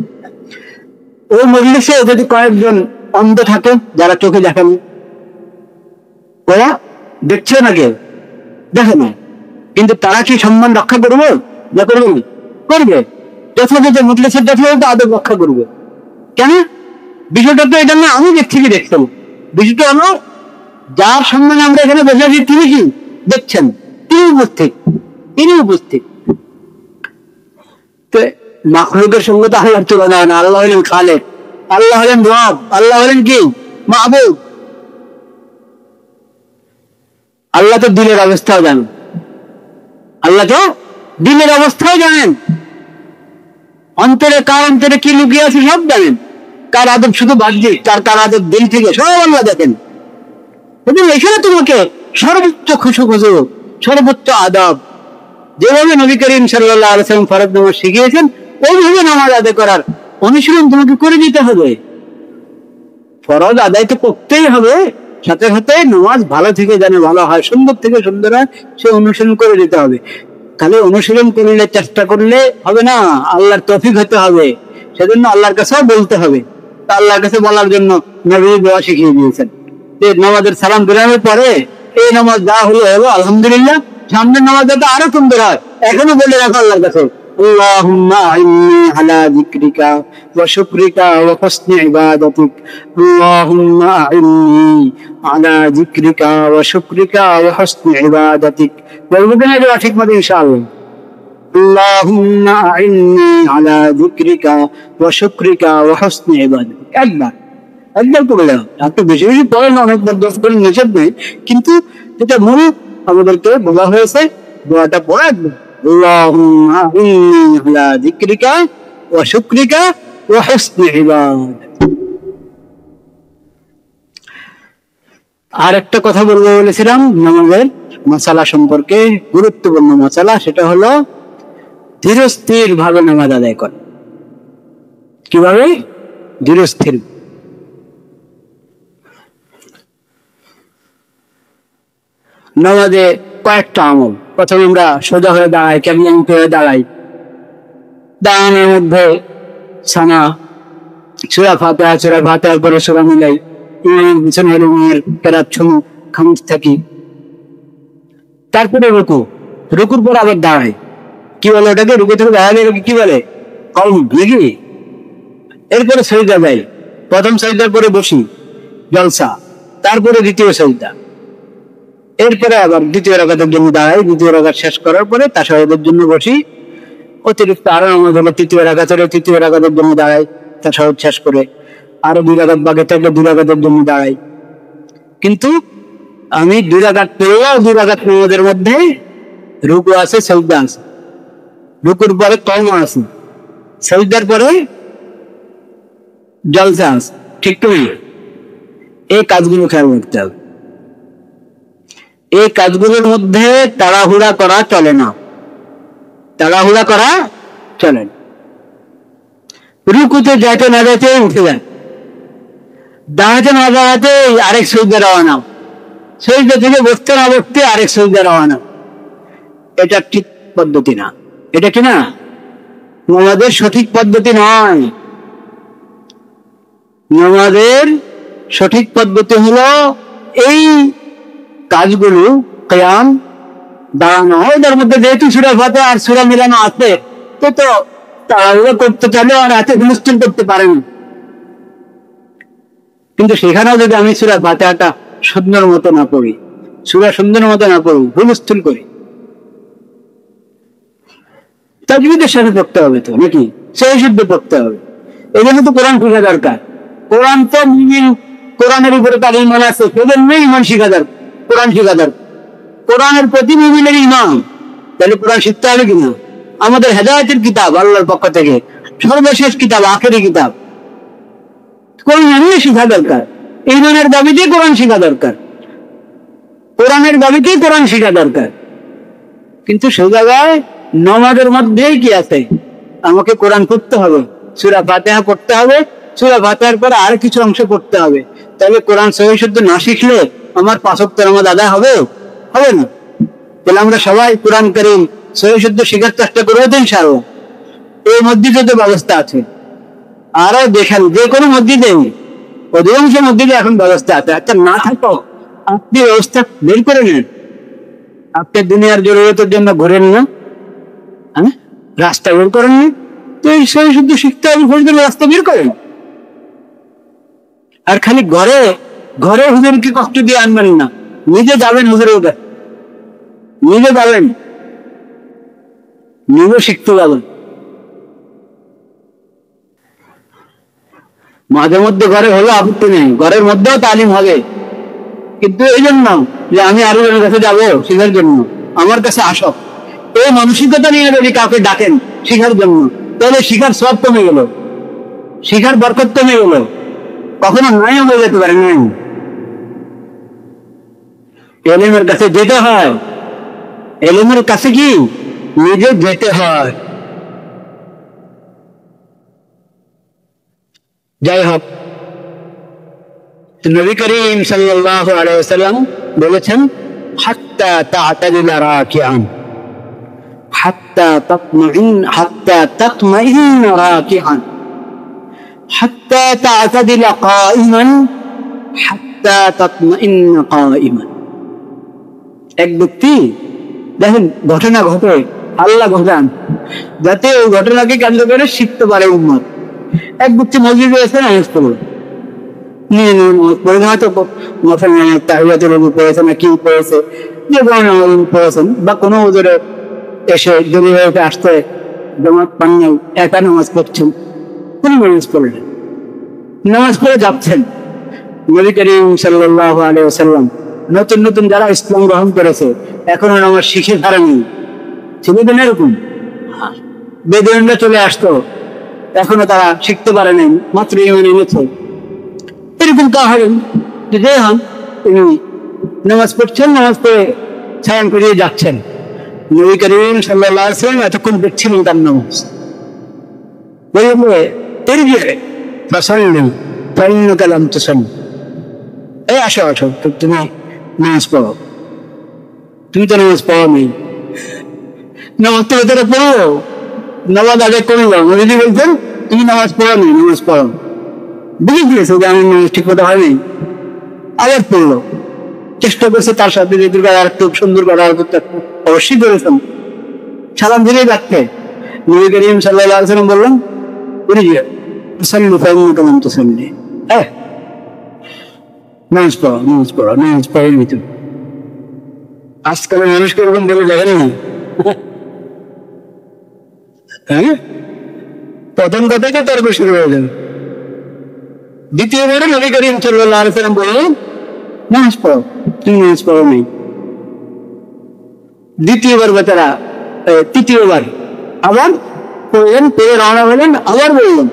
ওই মজলিসে যদি কয়েকজন অন্ধ থাকে, যারা চোখে দেখেন, ওরা দেখছে না, কেউ দেখে না, কিন্তু তারা কি সম্মান রক্ষা করবে? না করবে? করবে। যথাযথ মজলিসের যথাযথ আদব রক্ষা করবে। কেন? বিষয়টা তো এটা না আমি দেখছি কি দেখতাম, বিষয়টা হলো যার সম্মানে আমরা এখানে বসে আছি তিনি কি দেখছেন, তিনি উপস্থিত। তো মাখলুকের সঙ্গে তো আল্লাহর তুলনা হয় না। আল্লাহ হলেন খালেক, আল্লাহ হলেন রব, আল্লাহ হলেন কি মাহবুব। আল্লাহ তো দিলের অবস্থাও জানেন, অন্তরে কার অন্তরে কি লুকিয়ে আছে সব জানেন, কার আদব শুধু বাহ্যিক, কার আদব দিল থেকে, সব আল্লাহ দেখেন। এখানে তোমাকে সর্বোচ্চ খুশু, সর্বোচ্চ আদব, যেভাবে নবী করিম সাল্লাল্লাহু আলাইহি ওয়াসাল্লাম ফরজ নামাজ শিখিয়েছেন ওইভাবে নামাজ আদায় করার অনুশীলন তোমাকে করে দিতে হবে। ফরজ আদায় তো করতেই হবে, সাথে সাথে নামাজ ভালো থেকে জানে ভালো হয়, সুন্দর থেকে সুন্দর হয়, সে অনুশীলন করে দিতে হবে। খালি অনুশীলন করলে, চেষ্টা করলে হবে না, আল্লাহর তৌফিক হতে হবে। সেজন্য আল্লাহর কাছেও বলতে হবে। তা আল্লাহর কাছে বলার জন্য নবী দোয়া শিখিয়ে দিয়েছেন যে নামাজের সালাম বিরামের পরে এই নামাজ যা হলো আলহামদুলিল্লাহ, সামনের নামাজ যাতে আরো সুন্দর হয়, এখনো বলে রাখো আল্লাহর কাছে আল্লাহুম্মা আইন্নি আলা যিকরিকা ওয়া শুকরিকা ওয়া হুসনি ইবাদাতিক, আল্লাহুম্মা আইন্নি আলা যিকরিকা ওয়া শুকরিকা ওয়া হুসনি ইবাদাতিক। বলবো কিনা এটা ঠিক মতো ইনশাআল্লাহ? আল্লাহুম্মা আইন্নি আলা যিকরিকা ওয়া শুকরিকা ওয়া হুসনি ইবাদাতিক। একবার করে দাও, একটু বেশি বেশি পড়েন, অনেকবার 10 করে নিষেধ নেই, কিন্তু যেটা মূল আমাদেরকে বলা হয়েছে দোয়াটা পড়ে একবার। আল্লাহুম্মা ইন্নী আলা যিকরিকা ওয়া শুকরিকা ওয়া হুসনি ইবাদাতিক। আর একটা কথা বলবো বলেছিলাম নামাজের মাসালা সম্পর্কে, গুরুত্বপূর্ণ মাসালা, সেটা হলো ধীর স্থির ভাবে নামাজ আদায় কর। কিভাবে? ধীর স্থির। নামাজে কয়েকটা আমল। প্রথমে আমরা সোজা হয়ে দাঁড়াই, কেমন হয়ে দাঁড়াই, দাঁড়ানোর মধ্যে সানা সূরা ফাতিহার পরে সূরা মিলাই, ইমামের পিছনে ইমামের কেরাত শুনে খামোশ থাকি। তারপরে রুকুর পর আবার দাঁড়াই। কি বলে ওটাকে? রুকু থেকে দাঁড়ালে কি বলে? কওম নাকি? এরপরে সাজদা দেয়। প্রথম সাজদার পরে বসি, জলসা, তারপরে দ্বিতীয় সাজদা, এরপরে আবার দ্বিতীয় রাকাতের জন্য দাঁড়াই। দ্বিতীয় রাকাত শেষ করার পরে তাশাহুদের জন্য বসি। অতিরিক্ত আরো নামাজ হলো তৃতীয় রাকাতের জন্য দাঁড়াই, তাশাহুদ শেষ করে। আরো 2 রাকাত বাকি থাকলে 2 রাকাতের জন্য দাঁড়াই। কিন্তু আমি 2 রাকাত পড়লেও 2 রাকাত নামাজের মধ্যে রুকু আছে, সাজদা আছে। রুকুর পরে কওম আছে, সাজদার পরে জলসা আছে। ঠিক তো? এই কাজগুলো খেয়াল রাখতে হবে। এই কাজগুলোর মধ্যে তাড়াহুড়া করা চলে না। রুকুতে যাইতে না যাইতে উঠে যায়, দাঁড়াতে না দাঁড়াতে আরেক সাজদা রওনা, সাজদা থেকে বসতে না বসতে আরেক সাজদা রওনা। এটা ঠিক পদ্ধতি না। এটা কি না? নামাজের সঠিক পদ্ধতি নয়। নামাজের সঠিক পদ্ধতি হলো এই কাজগুলো, কিয়াম, দাঁড়ানো। এদের মধ্যে যেহেতু সূরা ফাতিহা আর সূরা মিলানো আছে, তো তাড়াহুড়ো করতে চাইলে আর হাতে হুলস্থুল করতে পারেন। কিন্তু সেখানেও যদি আমি সূরা ফাতিহাটা সুন্দর মতো না পড়ি, হুলস্থুল করি, তাজবীদের সাথে পড়তে হবে তো নাকি? সেই শুদ্ধ পড়তে হবে। এই জন্য তো কোরআন শেখা দরকার। কোরআন তো কোরআনের উপরে তার ঈমান আছে, সেজন্যই ঈমান শেখা দরকার, কোরআন শেখা দরকার। কোরআনের প্রতি মুমিনের ঈমান, তাহলে কোরআন শিখতে হবে কিনা? আমাদের হেদায়েতের কিতাব, আল্লাহর পক্ষ থেকে সর্বশেষ কিতাব, আখেরি কিতাব, কোরআন এমনি শেখা দরকার। ঈমানের দাবিতে কোরআন শেখা দরকার, কোরআনের দাবিতে কোরআন শেখা দরকার। কিন্তু সেই জায়গায় নামাজের মধ্যেই কি আছে? আমাকে কোরআন পড়তে হবে, সূরা ফাতিহা পড়তে হবে, সূরা ফাতিহার পরে আর কিছু অংশ পড়তে হবে। তাহলে কোরআন সহিহ শুদ্ধ না শিখলে আমার 5 ওয়াক্ত নামাজ আদায় হবে না। তাহলে আমরা সবাই কোরআন কারীম সহিহ শুদ্ধ শেখার চেষ্টা করবো তো ইনশাআল্লাহ। এই মসজিদে তো ব্যবস্থা আছে, আরো দেখেন যে কোনো মসজিদে, অধিকাংশ মসজিদে এখন ব্যবস্থা আছে। আচ্ছা, না থাকো আপনি ব্যবস্থা বের করে নেন। আপনি দুনিয়ার জরুরতের জন্য ঘুরেন না, হ্যাঁ, রাস্তা বের করেন না, তো এই সহিহ শুদ্ধ শিখতে হবে, ফজরের রাস্তা বের করেন। আর খালি ঘরে হুজুরকে কষ্ট দিয়ে আনবেন না, নিজে যাবেন হুজুরের কাছে, নিজে শিখতে যাবেন। মাঝে মধ্যে ঘরে হলো আপত্তি নেই, ঘরের মধ্যেও তালিম হবে, কিন্তু এই জন্য যে আমি আরো জনের কাছে যাবো শেখার জন্য, আমার কাছে আসো, এই মানসিকতা নিয়ে যদি কাউকে ডাকেন শেখার জন্য, তাহলে শিখার সব কমে গেল, শিখার বরকত কমে গেল, কখনো নাই হয়ে যেতে পারে। নাই, এলিমের কাছে যেতে হয়, এলিমের কাছে কি নিজে যেতে হয়। যাই হোক, নবী করিম সাল্লাল্লাহু আলাইহি ওয়াসাল্লাম বলেছেন, হাত্তা তা'তাদিলা রাকিআন, হাত্তা তাতমাইন্না রাকিআন, হাত্তা তা'তাদিলা কাইমান, হাত্তা তাতমাইন্না কাইমান। এক ব্যক্তি দেখেন ঘটনা ঘটে, আল্লাহ ঘটান, যাতে ওই ঘটনাকে কেন্দ্র করে শিখতে পারে উম্মত। এক ব্যক্তি মসজিদ রয়েছে, নামাজ পড়লো, হয়তো তাহিয়াতুল ওযু পড়েছে না কি পড়েছে, যে কোনো নামাজ পড়েছেন, বা কোনো ওজোরে এসে যদি আসতে জমাত পান নাই, একা নামাজ পড়ছেন, কোন নামাজ পড়লেন, নামাজ পড়ে যাচ্ছেন। নবী করিম সাল্লাল্লাহু আলাইহি ওয়াসাল্লাম নতুন নতুন যারা ইসলাম গ্রহণ করেছে, এখনো নামাজ শিখে পারেনি, ছেলেদের এরকম বেদুইনরা চলে আসতো, এখনো তারা শিখতে পারে নাই, মাত্র ইমান এনেছে, এরকম কা হবেন যে হন তিনি নামাজ পড়ছেন, নামাজ পড়ে ছায়ান করিয়ে যাচ্ছেন। নবী করিম সাল্লাল্লাহু আলাইহি ওয়াসাল্লাম এতক্ষণ দেখছিলেন তার নামাজ, এই আসো আসো, তুমি নামাজ পড়ো, তুমি তো নামাজ পড়ো নেই, নামাজ তো ভেতরে পড়ো, নামাজ আগে করলো। নবীজি বলছেন তুমি নামাজ পড়ো নি, নামাজ পড়ো, বুঝে দিয়েছো যে আমার নামাজ ঠিক মতো হয়নি, আবার পড়লো, চেষ্টা করছে তার সাথে আর একটু সুন্দর ব্যবহার করতে, অবশ্যই করেছেন, সালাম ধরে রাখতে। নবী করিম সাল্লাল্লাহু আলাইহি ওয়াসাল্লাম বললেন হ্যাঁ নামাজ পড়ো, নামাজ পড়ো, নামাজ পড়েনি তুমি। আজকাল মানুষকে এরকম বলে যাবেন না, হ্যাঁ প্রথম কথাকে তর্ক শুরু হয়ে যাবে। দ্বিতীয়বারে নবী করিম সাল্লাল্লাহু আলাইহি ওয়াসাল্লাম বললেন নামাজ পড়ো, তুমি নামাজ পড়ো নেই। দ্বিতীয়বার বেচারা, তৃতীয়বার আবার পড়লেন, পেয়ে রওনা হলেন, আবার বললেন,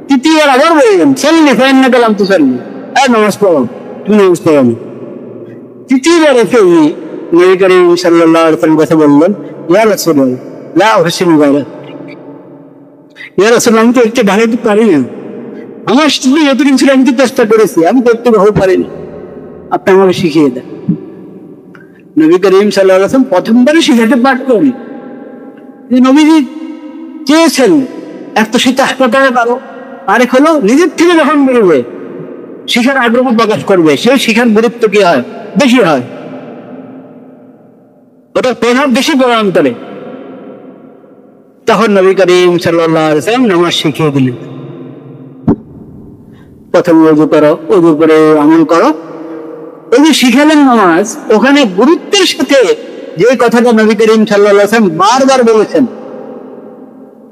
তৃতীয়বার আবার বললেন সাল্লি ফাইন্না কালাম তু সাল্লি, আর নামাজ পড়ো, তুমি নামাজ পড়ো নি। তৃতীয়বার এসে উনি নবী করিম সাল্লাল্লাহু আলাইহি ওয়াসাল্লাম কথা বললেন ইয়া রাসূলুল্লাহ লা উহসিনু গায়রা, ইয়া রাসূলুল্লাহ আমি তো একটু ঢালে দিতে পারি না, আমার স্ত্রী যতদিন ছিল আমি তো চেষ্টা করেছি, আমি তো একটু ভালো পারি না, আপনি আমাকে শিখিয়ে দেন। নবী করিম সাল্লাল্লাহু আলাইহি ওয়াসাল্লাম প্রথমবারই শিখাতে পারতেন, নবীজি চেয়েছেন এক তো সেটা হাসপাতালে পারো, আরেক হলো নিজের থেকে যখন বেরোবে শিখার আগ্রহ প্রকাশ করবে, সেই শিখার গুরুত্ব কি হয়, বেশি হয়, ওটার প্রভাব বেশি প্রদান করে। তখন নবী করিম সাল্লাল্লাহু আলাইহি ওয়াসাল্লাম নামাজ শিখিয়ে দিলেন, প্রথমে ওযু করো, ওযু করে আমল করো, ওই যে শিখালেন নামাজ, ওখানে গুরুত্বের সাথে যে কথাটা নবী করিম সাল্লাল্লাহু আলাইহি ওয়াসাল্লাম বারবার বলেছেন,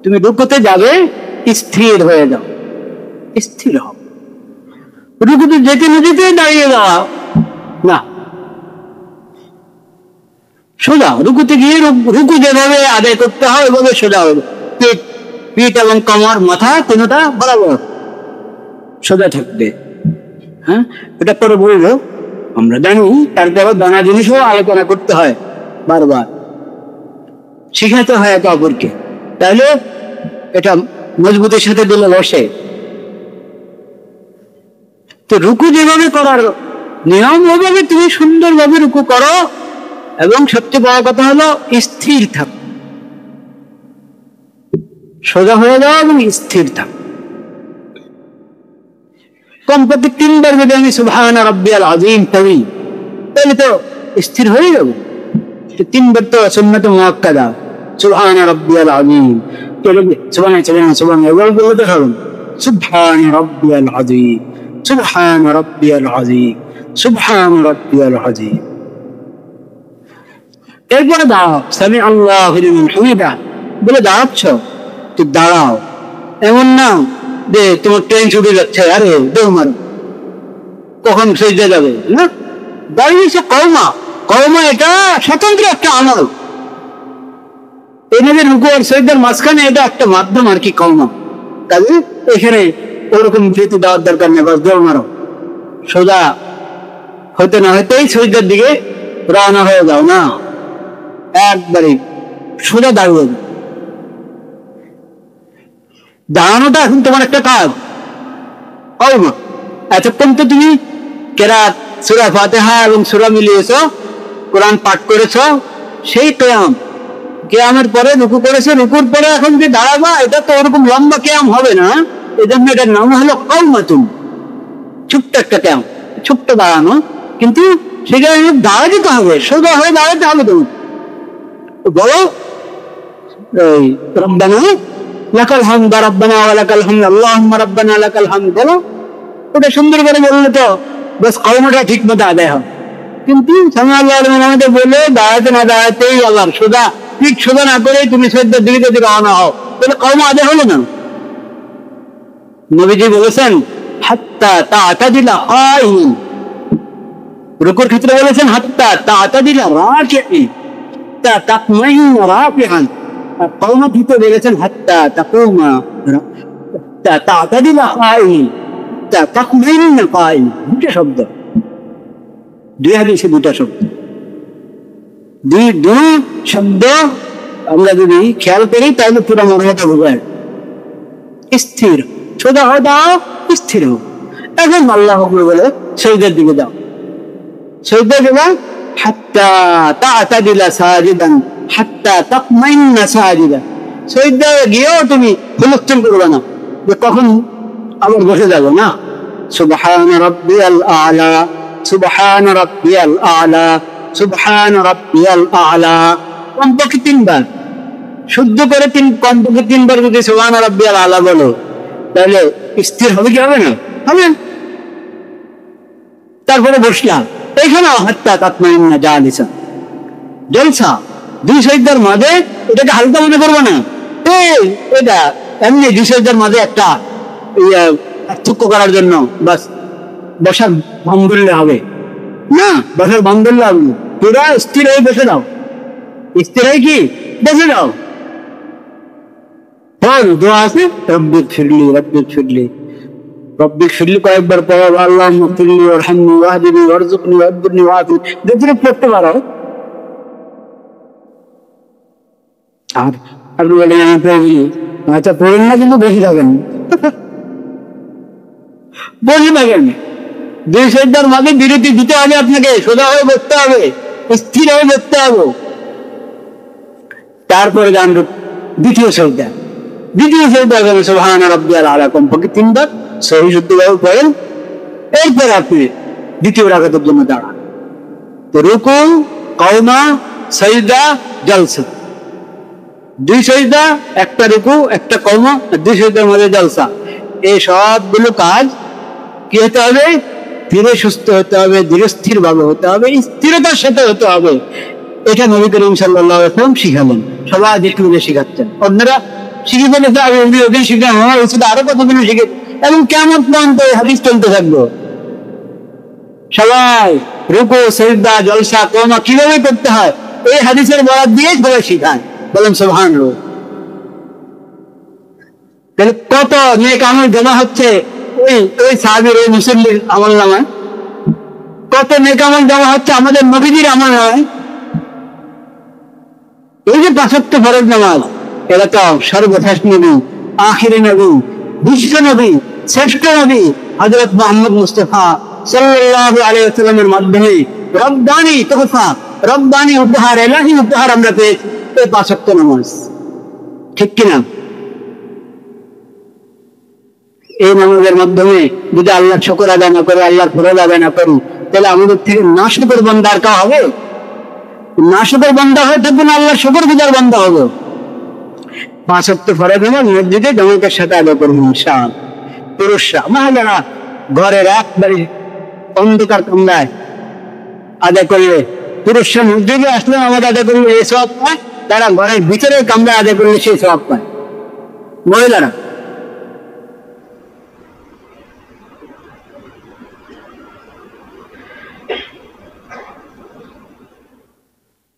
তুমি রুকুতে যাবে স্থির হয়ে যাও, স্থির হও, রুকুতে যেতে না যেতে দাঁড়িয়ে যাও না, সোজা রুকুতে গিয়ে রুকু যেভাবে আদায় করতে হয় ওইভাবে সোজা হবে, পিঠ এবং কোমর মাথা তিনটা বরাবর সোজা থাকবে। হ্যাঁ, এটা পরে বলবো, আমরা জানি তারপরে নানা জিনিসও আলোচনা করতে হয়, বারবার শিখাতে হয় একে অপরকে, তাহলে এটা মজবুতের সাথে দিলে বসে। তো রুকু যেভাবে করার নিয়ম ওইভাবে তুমি সুন্দরভাবে রুকু করো, এবং সবচেয়ে বড় কথা হলো স্থির থাক, সোজা হয়ে যাও এবং স্থির থাক। কমপক্ষে 3 বার যদি আমি সুবহানা রাব্বিয়াল আযীম পড়ি তাহলে তো স্থির হয়ে যাবো। 3 বার তো সুন্নাত মুআক্কাদা, সুবহানা রাব্বিয়াল আযীম, সুবহানা বলতে থাকুন, সুবহানা রাব্বিয়াল আযীম, সুবহানা রাব্বিয়াল আযীম, সুবহানা রাব্বিয়াল আযীম। এরপরে দাঁড়াও, সামি আল্লাহু লিমান হামিদা বলে দাঁড়াচ্ছ, তো দাঁড়াও, এমন না যে তোমার ট্রেন ছুটে যাচ্ছে, আরে দেহ মারো কখন সেজদা যাবে না, দাঁড়িয়েছে কওমা, কওমা এটা স্বতন্ত্র একটা আমল, এনাদের রুকু আর সেজদার মাঝখানে এটা একটা মাধ্যম আর কি, কওমা। কাজে এখানে ওরকম যেতে দেওয়ার দরকার নেই, বাস দেহ মারো, সোজা হইতে না হইতেই সেজদার দিকে রওনা হয়ে যাও না, একবারে সোজা দাঁড়িয়ে যাও। দাঁড়ানোটা এখন তোমার একটা কাজ, কওমা। এতক্ষণ তো তুমি কেরাত, সূরা ফাতিহা এবং সূরা মিলিয়েছ, কোরআন পাঠ করেছ, সেই কিয়াম, কিয়ামের পরে রুকু করেছে, রুকুর পরে এখন যে দাঁড়াবা, এটা তো ওরকম লম্বা কিয়াম হবে না, এজন্য এটার নাম হলো কওমাতুন, ছোট্ট একটা কিয়াম, ছোট্ট দাঁড়ানো, কিন্তু সেখানে দাঁড়াতে হবে, সোজা হয়ে দাঁড়াতে হবে। তুমি বলো ওই রব্বানা লাকাল হামদ রব্বানা ওয়া লাকাল হামদ আল্লাহুম্মা রব্বানা লাকাল হামদ বলো, ওটা সুন্দর করে বললে তো বাস কলমাটা ঠিক মতো আদায় হয়। কিন্তু সামনে আল্লাহ আমাদের বলে দাঁড়াতে না দাঁড়াতেই আল্লাহর সোজা ঠিক সোজা না করে তুমি শ্রদ্ধার দিকে যদি রওনা হও তাহলে কলমা আদায় হলো না। নবীজি বলেছেন হাত্তা তা'তাদিলা কাইম, রুকুর ক্ষেত্রে বলেছেন হাত্তা তা'তাদিলা রাকি'আন তাতমাইন্না রাকি'আন, আর কলমা দিতে বলেছেন হাত্তা তাকুমা তা'তাদিলা কাইম তাতমাইন্না কাইম। দুটো শব্দ, দুই হাদিসে দুটা শব্দ, দুই শব্দ আমরা যদি খেয়াল করি তাহলে পুরো মর্যাদা বোঝায়। স্থির, সোজা হয়ে দাও, স্থির হোক। এখন আল্লাহ বলে সজদার দিকে দাও, সজদা দেবা হাত্তা তা'তাদিলা সাজিদান হাত্তা তাতমাইন্না সাজিদা। সজদা গিয়েও তুমি হুলস্থুল করবে না যে কখন আবার বসে যাবো না। সুবহান রাব্বিয়াল আ'লা, সুবহান রাব্বিয়াল আ'লা, সুবহান রাব্বিয়াল আ'লা, কমপক্ষে 3 বার শুদ্ধ করে কমপক্ষে 3 বার যদি সুবহান রাব্বিয়াল আ'লা বলো তাহলে স্থির হবে কি হবে না? হবে। তারপরে বসলাম, এইখানে হাত্তা তাতমাইন্না জালিসা, জলসা দুই সজদার মাঝে, এটাকে হালকা মনে করবো না। এটা এমনি দুই সজদার মাঝে একটা পার্থক্য করার জন্য বাস বসার ভান ধরলে হবে না, বসার ভান ধরলে হবে না, পুরা স্থির হয়ে বসে দাও, স্থির হয়ে কি বসে দাও। দোয়া আছে রব্বিক ফিরলি, রব্বিক ফিরলি, রব্বিক ফিরলি কয়েকবার পড়ো, আল্লাহুম্মা ফিরলি ওয়ারহামনি ওয়াহদিনি ওয়ারযুকনি ওয়াহদিনি ওয়াআফিনি, দেখলে পড়তে পারো। আর আপনি বলেন আচ্ছা পড়েন না, কিন্তু বেশি থাকেন বসে থাকেন। দুই সজদার মাঝে বিরতি দিতে হবে আপনাকে, সোজা হয়ে বসতে হবে, স্থির হয়ে বসতে হবে। তারপরে গান দ্বিতীয় সজদা, দ্বিতীয় সজদা করেন সুবহান রাব্বিয়াল আ'লা, কমপক্ষে 3 বার সহি শুদ্ধভাবে পড়েন। এরপর আপনি দ্বিতীয় রাকাতের জন্য দাঁড়ান। তো রুকু, কওমা, সাজদা, জলসা, 2 সজদা, একটা রুকু, একটা কওমা, 2 সজদার মধ্যে জলসা। এই সবগুলো কাজ কি হতে হবে? ধীরে সুস্থ হতে হবে, ধীরে স্থির ভাবে হতে হবে, স্থিরতার সাথে হতে হবে। এটা নবী করিম সাল্লাল্লাহু আলাইহি ওয়াসাল্লাম শিখালেন, সবাই দেখতে শিখাচ্ছেন। অন্যরা শিখে ফেলেছে, আমি ওদের শিখে আমার উচিত আরো কতদিন শিখে, এবং কিয়ামত পর্যন্ত হাদিস চলতে থাকবো। সবাই রুকু, সিজদা, জলসা, কওমা কিভাবে করতে হয় এই হাদিসের বরাত দিয়ে সবাই শিখায়। বলেন সুবহানাল্লাহ। তাহলে কত নেক আমল জমা হচ্ছে ওই সাহাবীর, ওই মুসল্লির আমল নামায়, কত নেক আমল জমা হচ্ছে আমাদের নবীজির আমল নামায়। এই যে 5 ওয়াক্ত ফরজ নামাজ, এরা তো সর্বশ্রেষ্ঠ নবী, আখিরি নবী, বিশ্ব নবী, শ্রেষ্ঠ নবী হযরত মুহাম্মদ মুস্তাফা সাল্লাল্লাহু আলাইহি ওয়াসাল্লামের মাধ্যমে রব্বানি তোহফা, রব্বানি উপহার, ইলাহি উপহার আমরা পেয়েছি এই 5 ওয়াক্ত নামাজ। ঠিক কিনা? এই নামাজের মাধ্যমে যদি আল্লাহর শুকর আদায় না করে, আল্লাহর ফরজ আদায় না করি, তাহলে আমাদের থেকে নাশুকর বান্দা আর কা হবে? নাশুকর বান্দা হয়ে থাকবো না, আল্লাহর শুকর গুজার বান্দা হবো। 5 ওয়াক্ত ফরজ নামাজ মসজিদে জামাতের সাথে আদায় করবো ইনশাআল্লাহ। পুরুষরা, মহিলারা ঘরের একবারে অন্ধকার কামরায় আদায় করলে, পুরুষরা মসজিদে আসলে আমাদের আদায় করলে এই সওয়াব পায়, তারা ঘরের ভিতরের কামরায় আদায় করলে সেই সওয়াব পায়। মহিলারা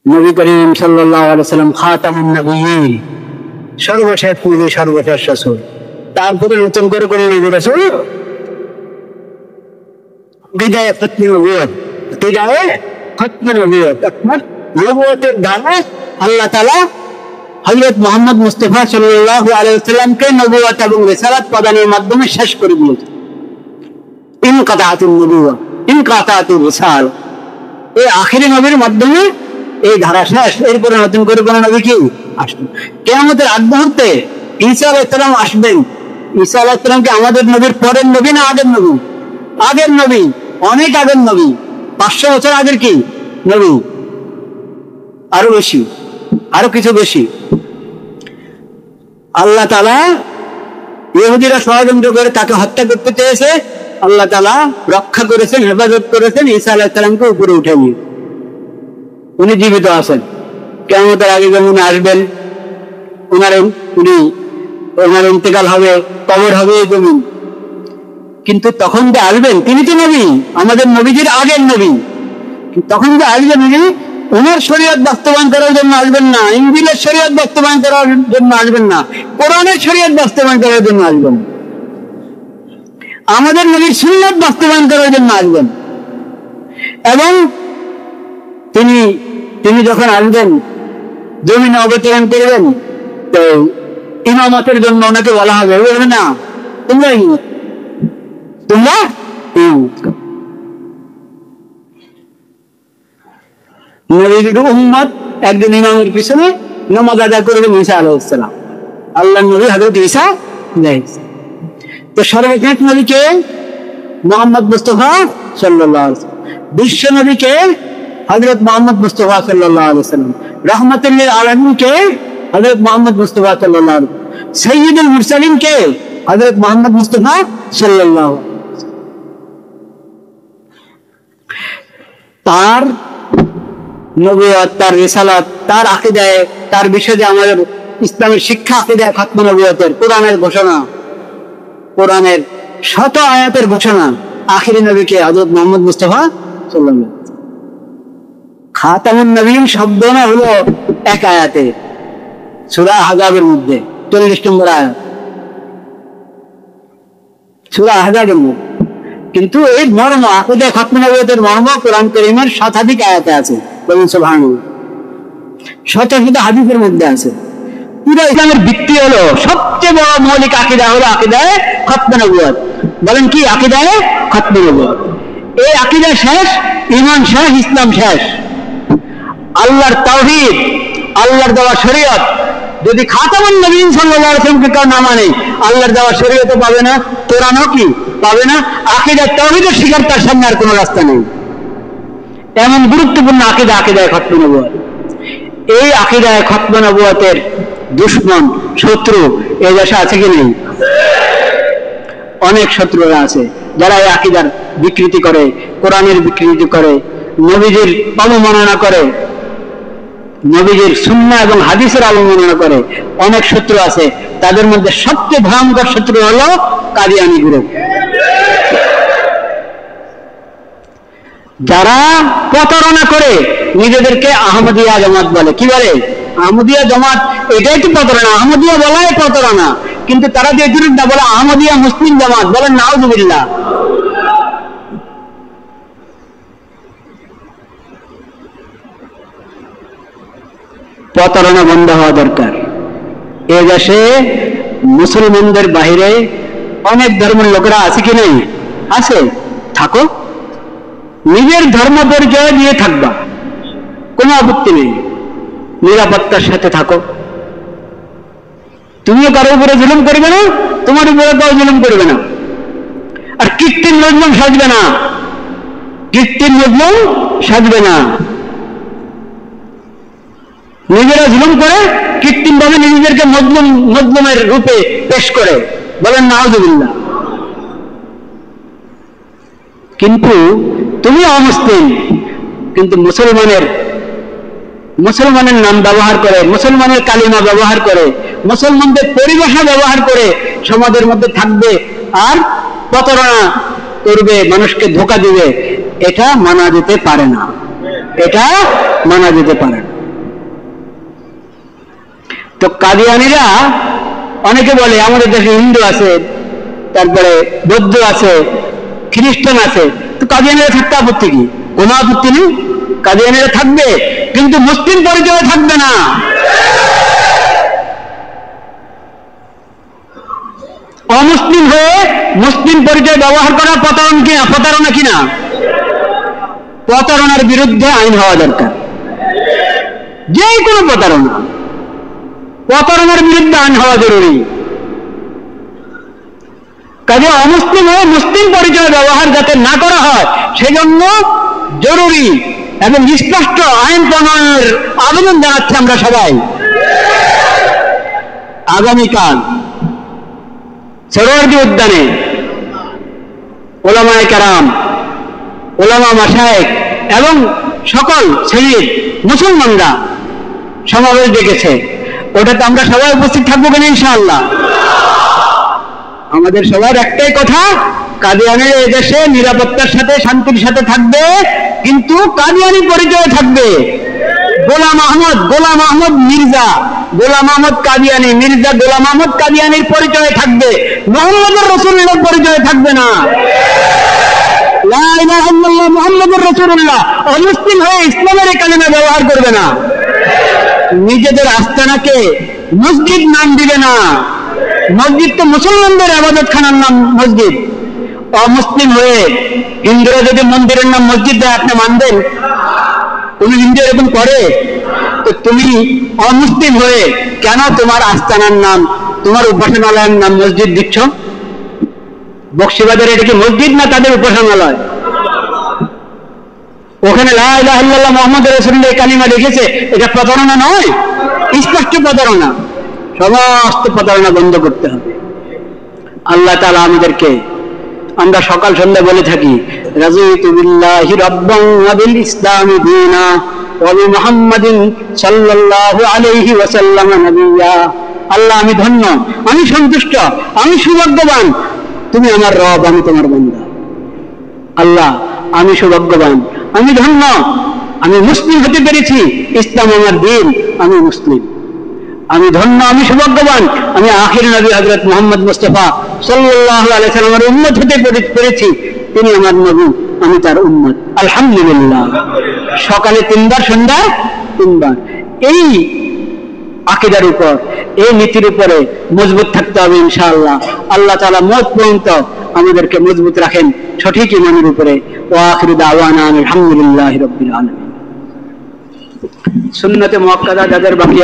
নবী করিম সাল্লাল্লাহু আলাইহি ওয়াসাল্লাম খাতামুন নবিয়্যিন, সর্বশেষ নবী, সর্বশেষ রাসূল। তারপরে নতুন করে কোন নবী রাসূল বিদায়ে খতমে নবুয়ত, বিদায়ে খতমে নবুয়ত, অর্থাৎ নবুয়তের ধারা আল্লাহ তাআলা হযরত মুহাম্মদ মুস্তাফা সাল্লাল্লাহু আলাইহি ওয়াসাল্লামকে নবুয়ত এবং রিসালাত প্রদানের মাধ্যমে শেষ করে দিয়েছেন। ইনকাতাতুন নবুয়্যত, ইনকাতাতুর রিসাল, এই আখিরি নবীর মাধ্যমে এই ধারা শেষ। এরপরে নতুন করে কোন নবী কি আসবেন? কিয়ামতের আগ মুহূর্তে ঈসা আলাইহিস সালাম আসবেন। ঈসা আলাইহিস সালাম কি আমাদের নবীর পরের নবী না আগের নবী? আগের নবী, অনেক আগের নবী, 500 বছর আগের কি নবী, আরো বেশি, আরো কিছু বেশি। আল্লাহ তাআলা ইহুদিরা ষড়যন্ত্র করে তাকে হত্যা করতে চেয়েছে, আল্লাহ তাআলা রক্ষা করেছেন, হেফাজত করেছেন, ঈসা আলাইহিস সালামকে উপরে উঠে নিয়ে উনি জীবিত আছেন। কিয়ামতের আগে যেমন আসবেন, ওনার ইন্তেকাল হবে, কবর হবে এই জমিন, কিন্তু তখন যে আসবেন তিনি তো নবী, আমাদের নবীজির আগের নবী, তখন যে আসবেন উনি ওনার শরীয়ত বাস্তবায়ন করার জন্য আসবেন না, ইনজিলের শরীয়ত বাস্তবায়ন করার জন্য আসবেন না, কোরআনের শরীয়ত বাস্তবায়ন করার জন্য আসবেন, আমাদের নবীর সুন্নাত বাস্তবায়ন করার জন্য আসবেন। এবং তিনি যখন আসবেন জমিনে অবতরণ করবেন, তো ইমামতের জন্য ওনাকে বলা হবে, বলবে না তোমরা নবীর উম্মত একজন ইমামের পিছনে নামাজ আদায় করবেন ঈসা আলাইহিস সালাম, আল্লাহর নবী হযরত ঈসা আলাইহিস সালাম। তো সর্বশেষ নবীকে মুহাম্মদ মুস্তাফা সাল্লাল্লাহু আলাইহি ওয়াসাল্লাম, বিশ্ব নবীকে হযরত মুহাম্মদ মুস্তাফা সাল্লাল্লাহু আলাইহি ওয়াসাল্লাম, রাহমাতুল লিল আলামিন কে হযরত মুহাম্মদ মুস্তাফা সাল্লাল্লাহু আলাইহি ওয়াসাল্লাম, সাইয়্যিদুল মুরসালিন কে হযরত মুহাম্মদ মুস্তাফা সাল্লাল্লাহু আলাইহি ওয়াসাল্লাম। তার নবুয়ত, তার রিসালাত, তার আকীদায়, তার বিষয়ে আমাদের ইসলামের শিক্ষা, আকীদায় খতম নবুয়তের, কোরআনের ঘোষণা, কোরআনের শত আয়াতের ঘোষণা, আখিরি নবীকে হযরত মুহাম্মদ মুস্তাফা সাল্লাল্লাহু আলাইহি ওয়াসাল্লাম। খাতামুন নবীন শব্দ না হলো এক আয়াতে, সূরা আহজাবের মধ্যে 40 নম্বর আয়াত, সূরা আহজাবের মধ্যে। কিন্তু এই মর্ম, আকীদায় খতম নবুয়তের মর্ম কোরআন কারীমের শতাধিক আয়াতে আছে, বলুন সুবহানাল্লাহ, শত শত হাদিসের মধ্যে আছে। পুরো ইসলামের ভিত্তি হলো, সবচেয়ে বড় মৌলিক আকীদা হলো আকীদায়ে খতম নবুয়ত। বলেন কি আকীদায়ে খতম নবুয়ত? এই আকীদা শেষ, ঈমান শেষ, ইসলাম শেষ। আল্লাহর তাওহীদ, আল্লাহর দেওয়া শরীয়ত যদি খাতামুন নবীন সাল্লাল্লাহু আলাইহি ওয়াসাল্লামকে কেউ না মানে, আল্লাহর দেওয়া শরীয়তও পাবে না, কোরআনও কি পাবে না। আকীদা তাওহীদের শিকার তার সামনে আর কোনো রাস্তা নেই। এমন গুরুত্বপূর্ণ আকীদা আকীদায়ে খতম নবুয়ত। এই আকীদায়ে খতম নবুয়তের দুশমন, শত্রু এই দেশে আছে কি নেই? অনেক শত্রুরা আছে যারা এই আকীদার বিকৃতি করে, কোরআনের বিকৃতি করে, নবীজির অবমাননা করে, নবীজির সুন্নাহ এবং হাদিসের অবমাননা করে। অনেক শত্রু আছে, তাদের মধ্যে সবচেয়ে ভয়ঙ্কর শত্রু হলো কাদিয়ানী গ্রুপ, যারা প্রতারণা করে নিজেদেরকে আহমদিয়া জামাত বলে। কি বলে? আহমদিয়া জামাত। এটাই তো প্রতারণা, আহমদিয়া বলাই প্রতারণা। কিন্তু তারা যে বিরুদ্ধে বলে আহমদিয়া মুসলিম জামাত, বলেন নাউজুবিল্লাহ। প্রতারণা বন্ধ হওয়া দরকার। এ দেশে মুসলমানদের বাহিরে অনেক ধর্মের লোকেরা আছে কি নেই? আছে, থাকো, নিজের ধর্ম পরিচয় দিয়ে থাকবা, কোনো আপত্তি নেই, নিরাপত্তার সাথে থাকো। তুমিও কারোর উপরে জুলুম করবে না, তোমার উপরে কেউ জুলুম করবে না। আর কৃত্রিম মজলুম সাজবে না, কৃত্রিম মজলুম সাজবে না। নিজেরা জুলুম করে কৃত্রিম ভাবে নিজেদেরকে মজলুমের রূপে পেশ করে, বলেন নাউজুবিল্লাহ। কিন্তু তুমি অমুসলিম, কিন্তু মুসলমানের নাম ব্যবহার করে, মুসলমানের কালিমা ব্যবহার করে, মুসলমানদের পরিভাষা ব্যবহার করে সমাজের মধ্যে থাকবে আর প্রতারণা করবে, মানুষকে ধোঁকা দিবে। এটা মানা যেতে পারে না, এটা মানা যেতে পারে না। তো কাদিয়ানীরা অনেকে বলে আমাদের দেশে হিন্দু আছে, তারপরে বৌদ্ধ আছে, খ্রিস্টান আছে, তো কাদিয়ানীরা থাকতে আপত্তি কি? কোনো আপত্তি নেই, কাদিয়ানীরা থাকবে, কিন্তু মুসলিম পরিচয় থাকবে না। অমুসলিম হয়ে মুসলিম পরিচয় ব্যবহার করা প্রতারণা কিনা? প্রতারণার বিরুদ্ধে আইন হওয়া দরকার। যে কোনো প্রতারণার বিরুদ্ধে আইন হওয়া জরুরি। কাজে অমুসলিম হয়ে মুসলিম পরিচয় ব্যবহার যাতে না করা হয় সেজন্য জরুরি এবং স্পষ্ট আইন প্রণয়নের আবেদন জানাচ্ছি আমরা সবাই। আগামীকাল সরোয়ার্দী উদ্যানে ওলামায়ে কেরাম, ওলামা মাশায়েখ এবং সকল শ্রেণীর মুসলমানরা সমাবেশ ডেকেছে। ওটাতে আমরা সবাই উপস্থিত থাকবো কিনা ইনশাআল্লাহ? আমাদের সবার একটাই কথা, কাদিয়ানের এদেশে নিরাপত্তার সাথে শান্তির সাথে থাকবে, কিন্তু কাদিয়ানি পরিচয় থাকবে। গোলাম আহমদ মির্জা, গোলাম আহমদ কাদিয়ানি, মির্জা গোলাম আহমদ কাদিয়ানির পরিচয় থাকবে, মুহাম্মদুর রাসূলুল্লাহর পরিচয় থাকবে না। লা ইলাহা ইল্লাল্লাহ মুহাম্মাদুর রাসূলুল্লাহ অমুসলিম হয়ে ইসলামের কালিমা ব্যবহার করবে না। নিজেদের আস্তানাকে মসজিদ নাম দিবে না। মসজিদ তো মুসলমানদের ইবাদতখানার নাম মসজিদ। অমুসলিম হয়ে হিন্দুরা যদি মন্দিরের নাম মসজিদ দেয়, আপনি মানবেন? কোন হিন্দু এরকম করে? তো তুমি অমুসলিম হয়ে কেন তোমার আস্তানার নাম, তোমার উপাসনালয়ের নাম মসজিদ দিচ্ছ? বক্সিবাজারে এটা কি মসজিদ না তাদের উপাসনালয়? ওখানে লা ইলাহা ইল্লাল্লাহ মুহাম্মাদুর রাসূলুল্লাহ কালিমা লিখেছে, এটা প্রতারণা নয়? স্পষ্ট প্রতারণা। সমস্ত প্রতারণা বন্ধ করতে হবে। আল্লাহ তাআলা আমাদেরকে, আমরা সকাল সন্ধ্যা বলে থাকি, রাযীতু বিল্লাহি রাব্বান ওয়া বিল ইসলামি দীনা ওয়া বি মুহাম্মাদিন সাল্লাল্লাহু আলাইহি ওয়াসাল্লাম নবিয়্যা। আল্লাহ, আমি ধন্য, আমি সন্তুষ্ট, আমি সৌভাগ্যবান, তুমি আমার রব, আমি তোমার বান্দা। আল্লাহ, আমি সৌভাগ্যবান, আমি ধন্য, আমি মুসলিম হতে পেরেছি, ইসলাম আমার দিন, আমি মুসলিম। আমি ধন্য, আমি সৌভাগ্যবান, আমি আখির নবী হযরত মুহাম্মদ মুস্তাফা সাল্লাল্লাহু আলাইহি সাল্লামের উম্মত হতে পেরেছি, তিনি আমার নবী, আমি তার উম্মত। আলহামদুলিল্লাহ। সকালে 3 বার, সন্ধ্যায় 3 বার। এই আকীদার উপর, এই নীতির উপরে মজবুত থাকতে হবে ইনশাআল্লাহ। আল্লাহ তাআলা মওত পর্যন্ত আমাদেরকে মজবুত রাখেন সঠিক ঈমানের উপরে। ওয়া আখিরু দাওয়ানা আলহামদুলিল্লাহি রাব্বিল আলামিন। সুন্নতে মুআক্কাদা যাদের বাকি